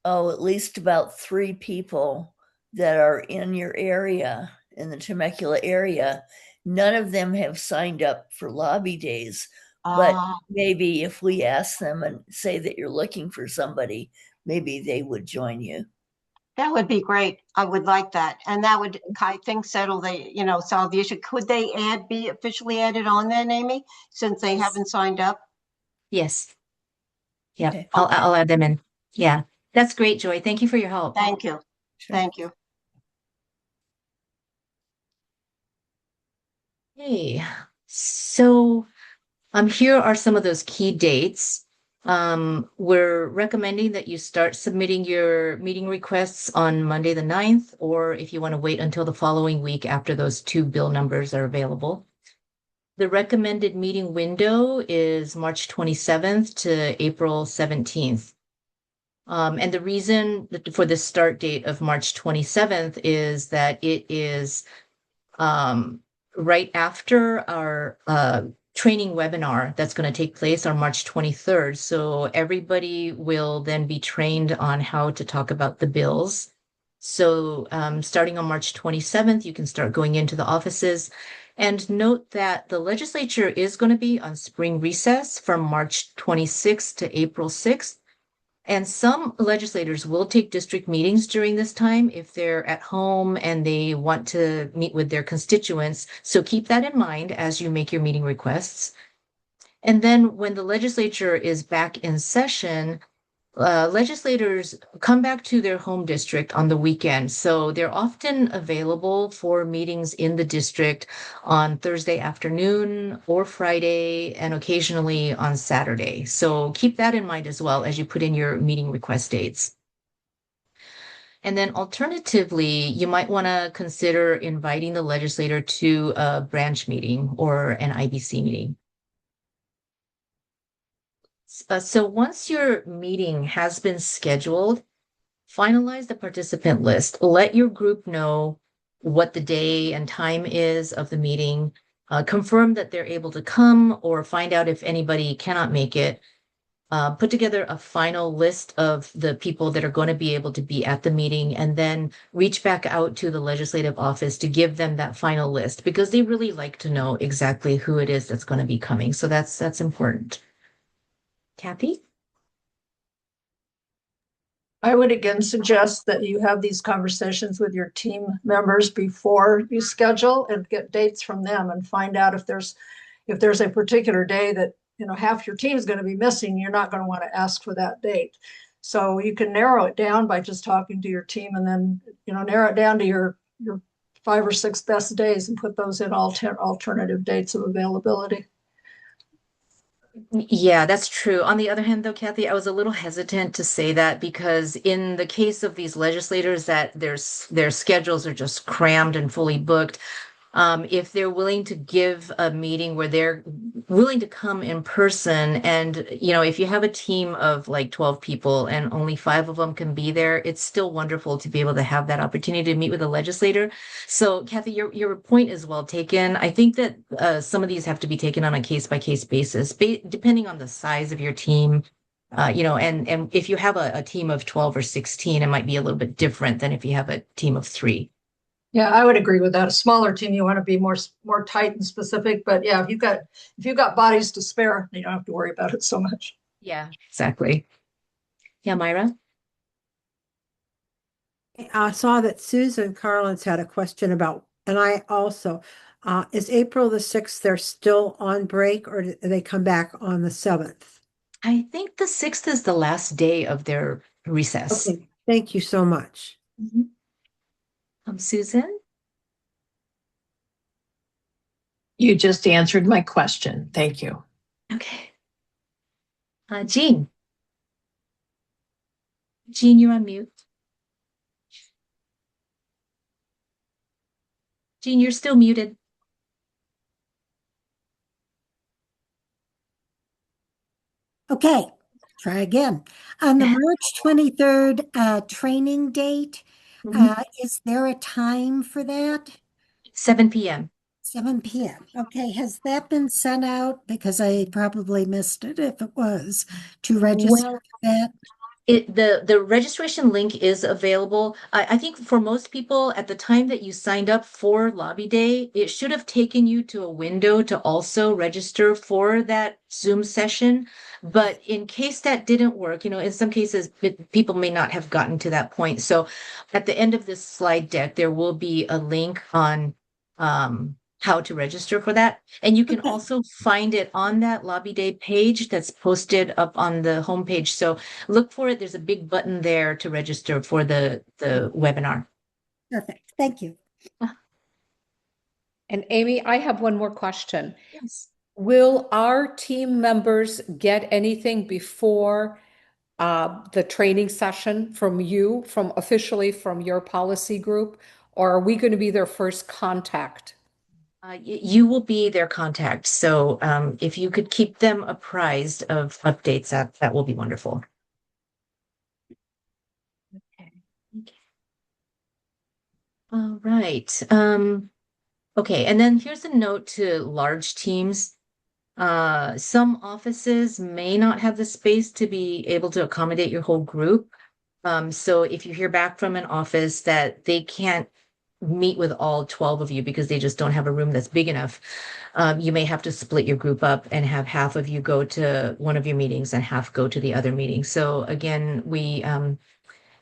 Speaker 13: at least about 3 people that are in your area, in the Temecula area. None of them have signed up for lobby days, But
Speaker 4: Ah,
Speaker 13: maybe if we ask them and say that you're looking for somebody, maybe they would join you.
Speaker 4: that would be great. I would like that. And that would, I think, settle solve the issue. Could they be officially added on then, Amy, since they haven't signed up?
Speaker 1: Yes. Yep.
Speaker 13: Okay.
Speaker 1: I'll add them in. Yeah. That's great, Joy. Thank you for your help.
Speaker 4: Thank you.
Speaker 13: Sure.
Speaker 4: Thank you.
Speaker 1: Hey, so here are some of those key dates. We're recommending that you start submitting your meeting requests on Monday the 9th, or if you want to wait until the following week after those two bill numbers are available. The recommended meeting window is March 27th to April 17th. And the reason for the start date of March 27th is that it is right after our training webinar that's going to take place on March 23rd. So everybody will then be trained on how to talk about the bills. So starting on March 27th, you can start going into the offices. And note that the legislature is going to be on spring recess from March 26th to April 6th. And some legislators will take district meetings during this time if they're at home and they want to meet with their constituents. So keep that in mind as you make your meeting requests. And then when the legislature is back in session, legislators come back to their home district on the weekend. So they're often available for meetings in the district on Thursday afternoon or Friday, and occasionally on Saturday. So keep that in mind as well as you put in your meeting request dates. And then alternatively, you might want to consider inviting the legislator to a branch meeting or an IBC meeting. So once your meeting has been scheduled, finalize the participant list. Let your group know what the day and time is of the meeting. Confirm that they're able to come or find out if anybody cannot make it. Put together a final list of the people that are going to be able to be at the meeting, and then reach back out to the legislative office to give them that final list, because they really like to know exactly who it is that's going to be coming. So that's important. Kathy?
Speaker 2: I would again suggest that you have these conversations with your team members before you schedule and get dates from them and find out if there's a particular day that, half your team is going to be missing, you're not going to want to ask for that date. So you can narrow it down by just talking to your team, and then, narrow it down to your 5 or 6 best days and put those in alternative dates of availability.
Speaker 1: Yeah, that's true. On the other hand, though, Kathy, I was a little hesitant to say that, because in the case of these legislators that their schedules are just crammed and fully booked, if they're willing to give a meeting where they're willing to come in person, and if you have a team of like 12 people and only 5 of them can be there, it's still wonderful to be able to have that opportunity to meet with a legislator. So Kathy, your point is well taken. I think that some of these have to be taken on a case-by-case basis, depending on the size of your team. And if you have a team of 12 or 16, it might be a little bit different than if you have a team of 3.
Speaker 2: Yeah, I would agree with that. A smaller team, you want to be more tight and specific. But yeah, if you've got bodies to spare, you don't have to worry about it so much.
Speaker 1: Yeah, exactly. Yeah, Myra?
Speaker 5: I saw that Susan Carlins had a question about, and I also, is April the 6th, they're still on break, or do they come back on the 7th?
Speaker 1: I think the 6th is the last day of their recess.
Speaker 5: Okay, thank you so much.
Speaker 1: Susan?
Speaker 14: You just answered my question. Thank you.
Speaker 1: Okay. Jean? Jean, you're on mute. Jean, you're still muted.
Speaker 15: Okay, try again. On the March 23rd training date, is there a time for that?
Speaker 1: 7 p.m.
Speaker 15: 7 p.m. Okay, has that been sent out? Because I probably missed it if it was, to register for that.
Speaker 1: The registration link is available. I think for most people at the time that you signed up for Lobby Day, it should have taken you to a window to also register for that Zoom session. But in case that didn't work, in some cases, people may not have gotten to that point. So at the end of this slide deck, there will be a link on how to register for that. And you can also find it on that Lobby Day page that's posted up on the homepage. So look for it. There's a big button there to register for the webinar.
Speaker 15: Perfect. Thank you.
Speaker 3: And Amy, I have one more question.
Speaker 1: Yes.
Speaker 3: Will our team members get anything before the training session from you, officially from your policy group, or are we going to be their first contact?
Speaker 1: You will be their contact. So if you could keep them apprised of updates, that will be wonderful. Okay. All right. Okay. And then here's a note to large teams. Some offices may not have the space to be able to accommodate your whole group. So if you hear back from an office that they can't meet with all 12 of you because they just don't have a room that's big enough, you may have to split your group up and have half of you go to one of your meetings and half go to the other meeting. So again, we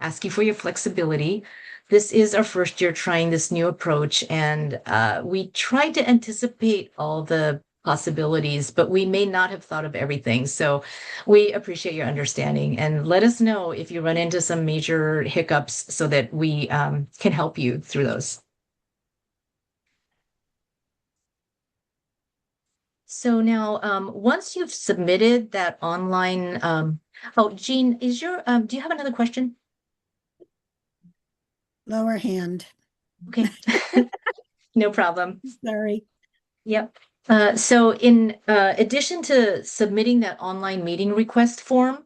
Speaker 1: ask you for your flexibility. This is our first year trying this new approach, and we tried to anticipate all the possibilities, but we may not have thought of everything. So we appreciate your understanding, and let us know if you run into some major hiccups so that we can help you through those. So now, once you've submitted that online, oh, Jean, do you have another question?
Speaker 15: Lower hand.
Speaker 1: Okay. No problem.
Speaker 15: Sorry.
Speaker 1: Yep. So in addition to submitting that online meeting request form,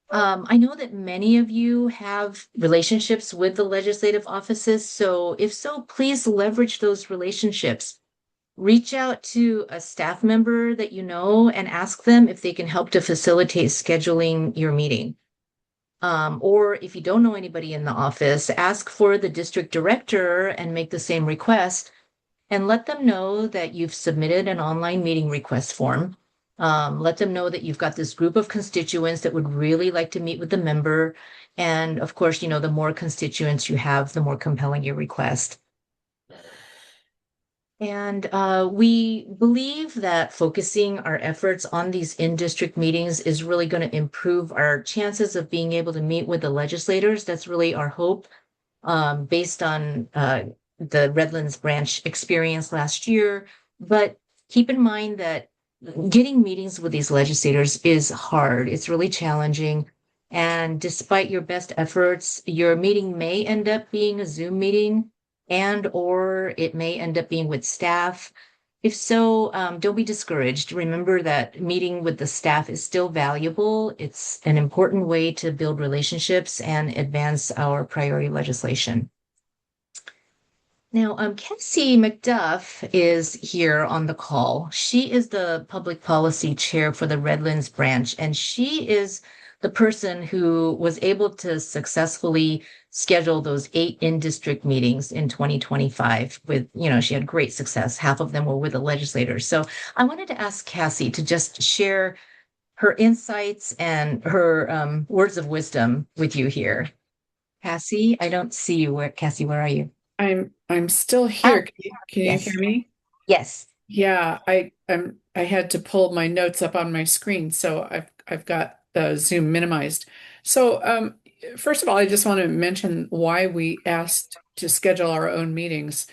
Speaker 1: I know that many of you have relationships with the legislative offices. So if so, please leverage those relationships. Reach out to a staff member that you know and ask them if they can help to facilitate scheduling your meeting. Or if you don't know anybody in the office, ask for the district director and make the same request, and let them know that you've submitted an online meeting request form. Let them know that you've got this group of constituents that would really like to meet with the member. And of course, the more constituents you have, the more compelling your request. And we believe that focusing our efforts on these in-district meetings is really going to improve our chances of being able to meet with the legislators. That's really our hope, based on the Redlands branch experience last year. But keep in mind that getting meetings with these legislators is hard. It's really challenging. And despite your best efforts, your meeting may end up being a Zoom meeting, or it may end up being with staff. If so, don't be discouraged. Remember that meeting with the staff is still valuable. It's an important way to build relationships and advance our priority legislation. Now, Cassie McDuff is here on the call. She is the public policy chair for the Redlands branch, and she is the person who was able to successfully schedule those 8 in-district meetings in 2025 with, she had great success. Half of them were with the legislators. So I wanted to ask Cassie to just share her insights and her words of wisdom with you here. Cassie, I don't see you. Cassie, where are you?
Speaker 9: I'm still here. Can you
Speaker 1: Yes.
Speaker 9: hear me?
Speaker 1: Yes.
Speaker 9: Yeah, I had to pull my notes up on my screen, so I've got the Zoom minimized. So first of all, I just want to mention why we asked to schedule our own meetings.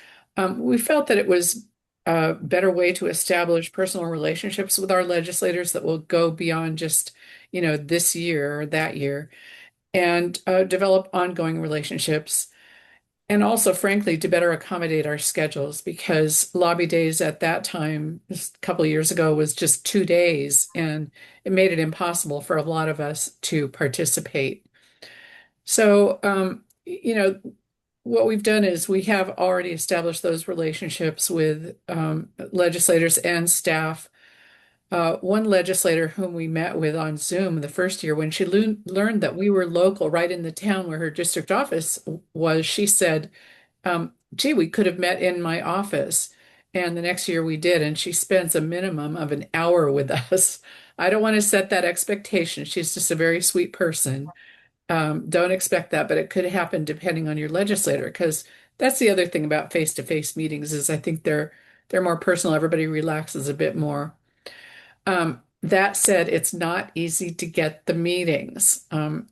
Speaker 9: We felt that it was a better way to establish personal relationships with our legislators that will go beyond just, this year or that year, and develop ongoing relationships. And also, frankly, to better accommodate our schedules, because lobby days at that time, a couple of years ago, was just 2 days, and it made it impossible for a lot of us to participate. So, what we've done is we have already established those relationships with legislators and staff One legislator whom we met with on Zoom the first year, when she learned that we were local right in the town where her district office was, she said, gee, we could have met in my office. And the next year we did, and she spends a minimum of an hour with us. I don't want to set that expectation. She's just a very sweet person. Don't expect that, but it could happen depending on your legislator, because that's the other thing about face-to-face meetings is I think they're more personal. Everybody relaxes a bit more. That said, it's not easy to get the meetings.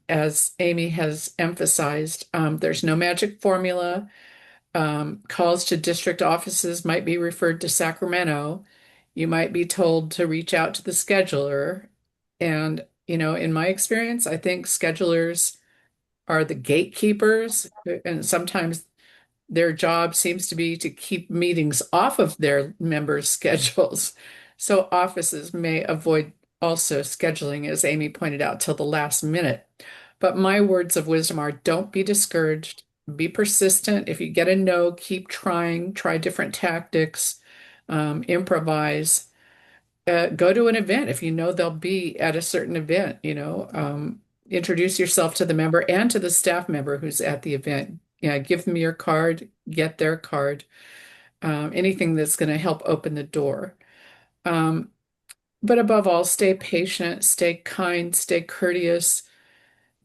Speaker 9: As Amy has emphasized, there's no magic formula. Calls to district offices might be referred to Sacramento. You might be told to reach out to the scheduler. And, in my experience, I think schedulers are the gatekeepers, and sometimes their job seems to be to keep meetings off of their members' schedules. So offices may avoid also scheduling, as Amy pointed out, till the last minute. But my words of wisdom are don't be discouraged, be persistent. If you get a no, keep trying, try different tactics, improvise. Go to an event if you know they'll be at a certain event, introduce yourself to the member and to the staff member who's at the event. Yeah, give them your card, get their card, anything that's going to help open the door. But above all, stay patient, stay kind, stay courteous.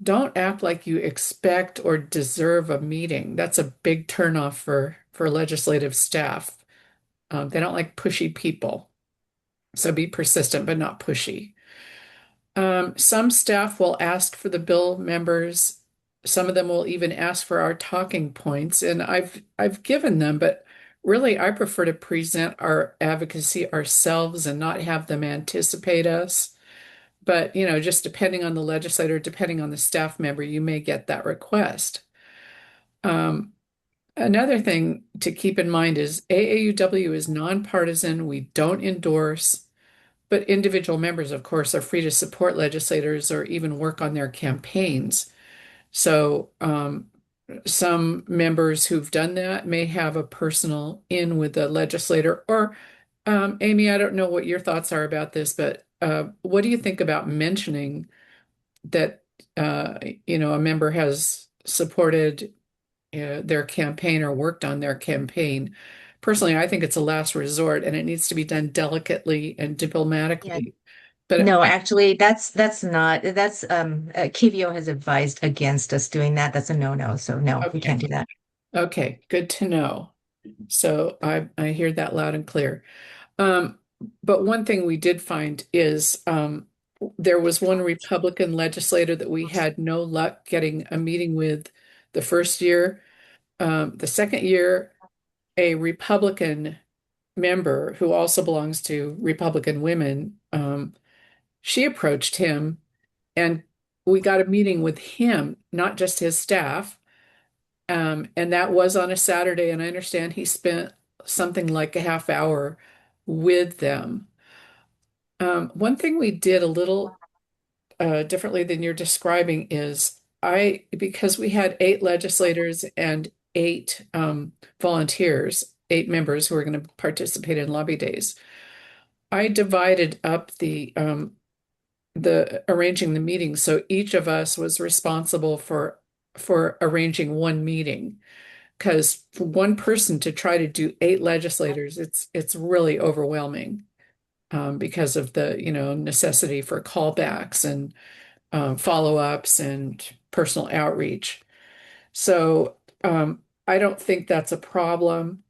Speaker 9: Don't act like you expect or deserve a meeting. That's a big turnoff for legislative staff. They don't like pushy people. So be persistent, but not pushy. Some staff will ask for the bill members. Some of them will even ask for our talking points, and I've given them, but really I prefer to present our advocacy ourselves and not have them anticipate us. But, just depending on the legislator, depending on the staff member, you may get that request. Another thing to keep in mind is AAUW is nonpartisan. We don't endorse, but individual members, of course, are free to support legislators or even work on their campaigns. So some members who've done that may have a personal in with the legislator. Or, Amy, I don't know what your thoughts are about this, but what do you think about mentioning that, a member has supported their campaign or worked on their campaign? Personally, I think it's a last resort and it needs to be done delicately and diplomatically. But
Speaker 1: No, actually, that's not, Kivio has advised against us doing that. That's a no-no. So no, we can't do that.
Speaker 9: Okay, good to know. So I hear that loud and clear. But one thing we did find is there was one Republican legislator that we had no luck getting a meeting with the first year. The second year, a Republican member who also belongs to Republican Women, she approached him and we got a meeting with him, not just his staff. And that was on a Saturday. And I understand he spent something like a half hour with them. One thing we did a little differently than you're describing is because we had 8 legislators and 8 volunteers, 8 members who were going to participate in lobby days, I divided up the arranging the meetings. So each of us was responsible for arranging one meeting. Because for one person to try to do 8 legislators, it's really overwhelming because of the necessity for callbacks and follow-ups and personal outreach. So I don't think that's a problem.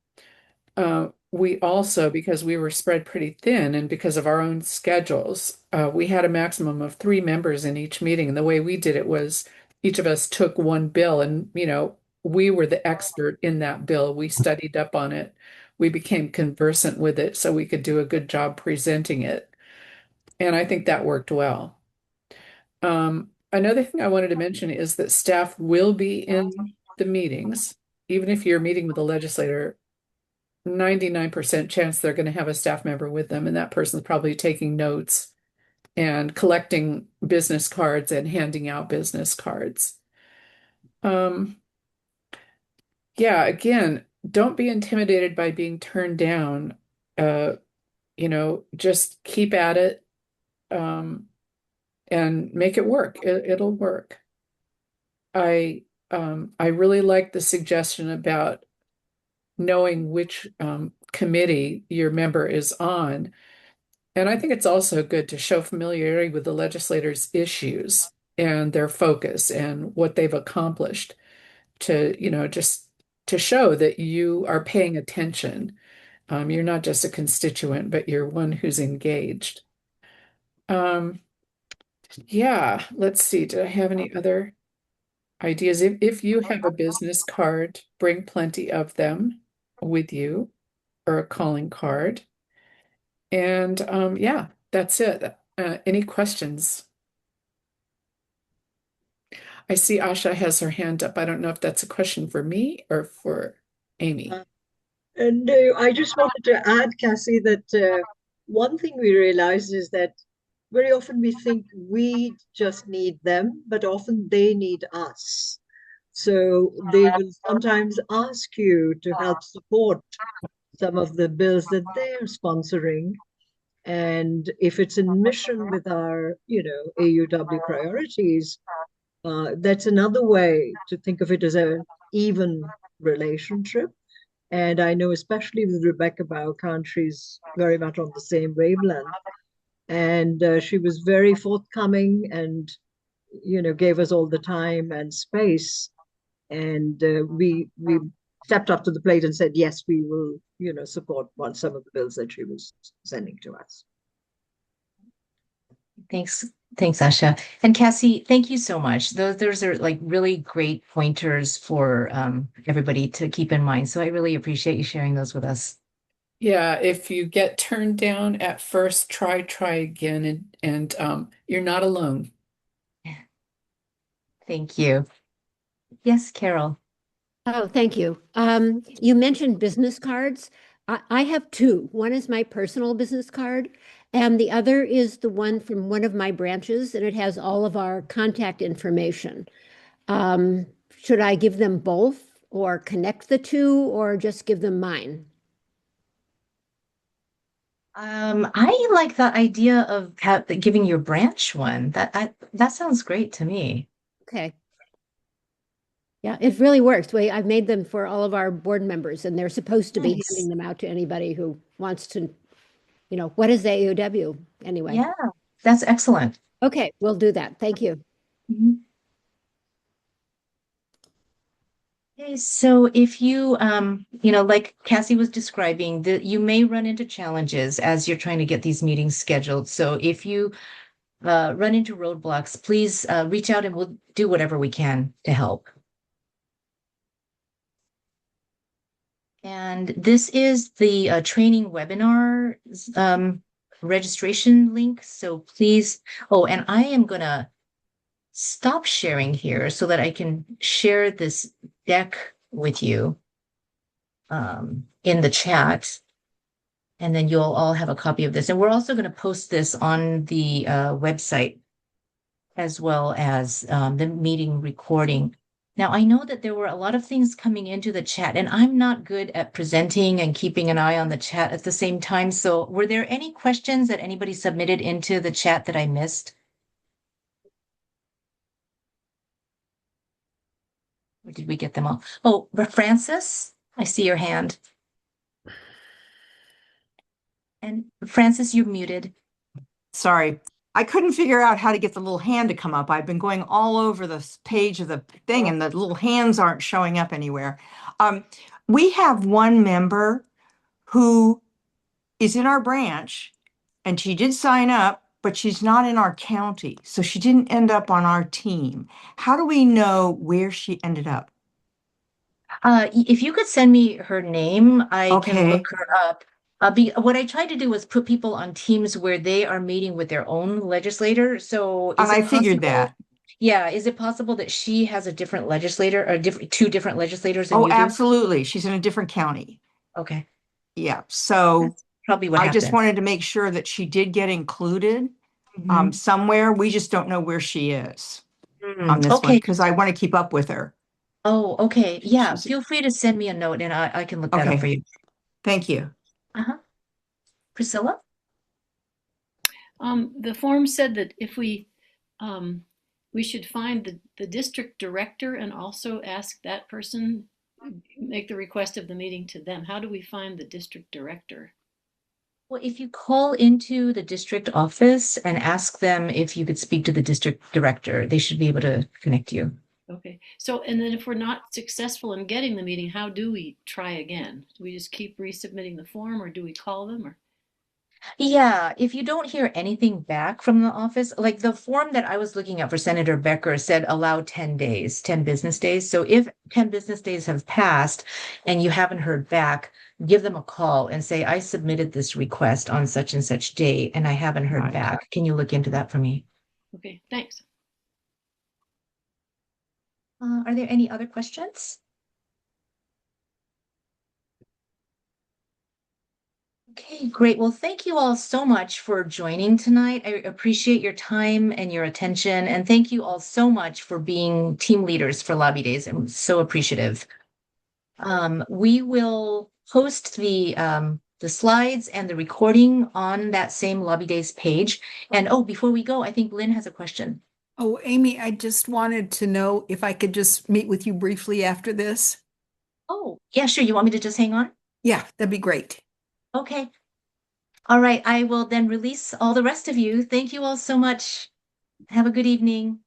Speaker 9: We also, because we were spread pretty thin and because of our own schedules, we had a maximum of 3 members in each meeting. And the way we did it was each of us took one bill and, we were the expert in that bill. We studied up on it. We became conversant with it so we could do a good job presenting it. And I think that worked well. Another thing I wanted to mention is that staff will be in the meetings. Even if you're meeting with a legislator, 99% chance they're going to have a staff member with them, and that person's probably taking notes and collecting business cards and handing out business cards. Yeah, again, don't be intimidated by being turned down. just keep at it, and make it work. It'll work. I really like the suggestion about knowing which committee your member is on. And I think it's also good to show familiarity with the legislators' issues and their focus and what they've accomplished to, just to show that you are paying attention. You're not just a constituent, but you're one who's engaged. Yeah, let's see. Do I have any other ideas? If you have a business card, bring plenty of them with you, or a calling card. And yeah, that's it. Any questions? I see Asha has her hand up. I don't know if that's a question for me or for Amy.
Speaker 6: And I just wanted to add, Cassie, that one thing we realized is that very often we think we just need them, but often they need us. So they will sometimes ask you to help support some of the bills that they're sponsoring. And if it's in mission with our, AUW priorities, that's another way to think of it as an even relationship. And I know, especially with Rebecca Bauckhahn, she's very much on the same wavelength. And she was very forthcoming and, gave us all the time and space. And we stepped up to the plate and said, yes, we will, support some of the bills that she was sending to us.
Speaker 1: Thanks, Asha. And Cassie, thank you so much. Those are like really great pointers for everybody to keep in mind. So I really appreciate you sharing those with us.
Speaker 9: Yeah, if you get turned down at first, try again, and you're not alone.
Speaker 1: Thank you. Yes, Carol.
Speaker 16: Oh, thank you. You mentioned business cards. I have two. One is my personal business card, and the other is the one from one of my branches, and it has all of our contact information. Should I give them both or connect the two or just give them mine?
Speaker 1: I like the idea of giving your branch one. That sounds great to me.
Speaker 16: Okay. Yeah, it really works. I've made them for all of our board members, and they're supposed to be
Speaker 1: Nice.
Speaker 16: handing them out to anybody who wants to, what is the AUW anyway?
Speaker 1: Yeah, that's excellent.
Speaker 16: Okay, we'll do that. Thank you.
Speaker 1: Mhm. Okay, so if you, like Cassie was describing, you may run into challenges as you're trying to get these meetings scheduled. So if you run into roadblocks, please reach out and we'll do whatever we can to help. And this is the training webinar registration link. So please, and I am going to stop sharing here so that I can share this deck with you in the chat. And then you'll all have a copy of this. And we're also going to post this on the website as well as the meeting recording. Now, I know that there were a lot of things coming into the chat, and I'm not good at presenting and keeping an eye on the chat at the same time. So were there any questions that anybody submitted into the chat that I missed? Or did we get them all? Oh, Francis, I see your hand. And Francis, you're muted.
Speaker 17: Sorry, I couldn't figure out how to get the little hand to come up. I've been going all over the page of the thing and the little hands aren't showing up anywhere. We have one member who is in our branch and she did sign up, but she's not in our county. So she didn't end up on our team. How do we know where she ended up?
Speaker 1: If you could send me her name, I can look her up. What I tried to do was put people on teams where they are meeting with their own legislator. So
Speaker 17: And I figured that.
Speaker 1: Yeah, is it possible that she has a different legislator or two different legislators than
Speaker 17: Oh,
Speaker 1: you do?
Speaker 17: absolutely. She's in a different county.
Speaker 1: Okay.
Speaker 17: Yeah. So
Speaker 1: That's probably what
Speaker 17: I just
Speaker 1: happened.
Speaker 17: wanted to make sure that she did get included somewhere. We just don't know where she is on this one because I want to keep up with her.
Speaker 1: Oh, okay. Yeah, feel free to send me a note and I can look that up for you.
Speaker 17: Thank you.
Speaker 1: Uh-huh. Priscilla?
Speaker 18: The form said that if we should find the district director and also ask that person, make the request of the meeting to them. How do we find the district director?
Speaker 1: Well, if you call into the district office and ask them if you could speak to the district director, they should be able to connect you.
Speaker 18: Okay. So, and then if we're not successful in getting the meeting, how do we try again? Do we just keep resubmitting the form, or do we call them, or?
Speaker 1: Yeah, if you don't hear anything back from the office, like the form that I was looking at for Senator Becker said allow 10 days, 10 business days. So if 10 business days have passed and you haven't heard back, give them a call and say, I submitted this request on such and such date and I haven't heard back. Can you look into that for me?
Speaker 18: Okay, thanks.
Speaker 1: Are there any other questions? Okay, great. Well, thank you all so much for joining tonight. I appreciate your time and your attention. And thank you all so much for being team leaders for Lobby Days. I'm so appreciative. We will post the slides and the recording on that same Lobby Days page. And oh, before we go, I think Lynn has a question.
Speaker 19: Oh, Amy, I just wanted to know if I could just meet with you briefly after this.
Speaker 1: Oh, yeah, sure. You want me to just hang on?
Speaker 19: Yeah, that'd be great.
Speaker 1: Okay. All right. I will then release all the rest of you. Thank you all so much. Have a good evening.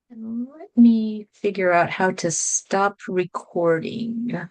Speaker 1: And let me figure out how to stop recording.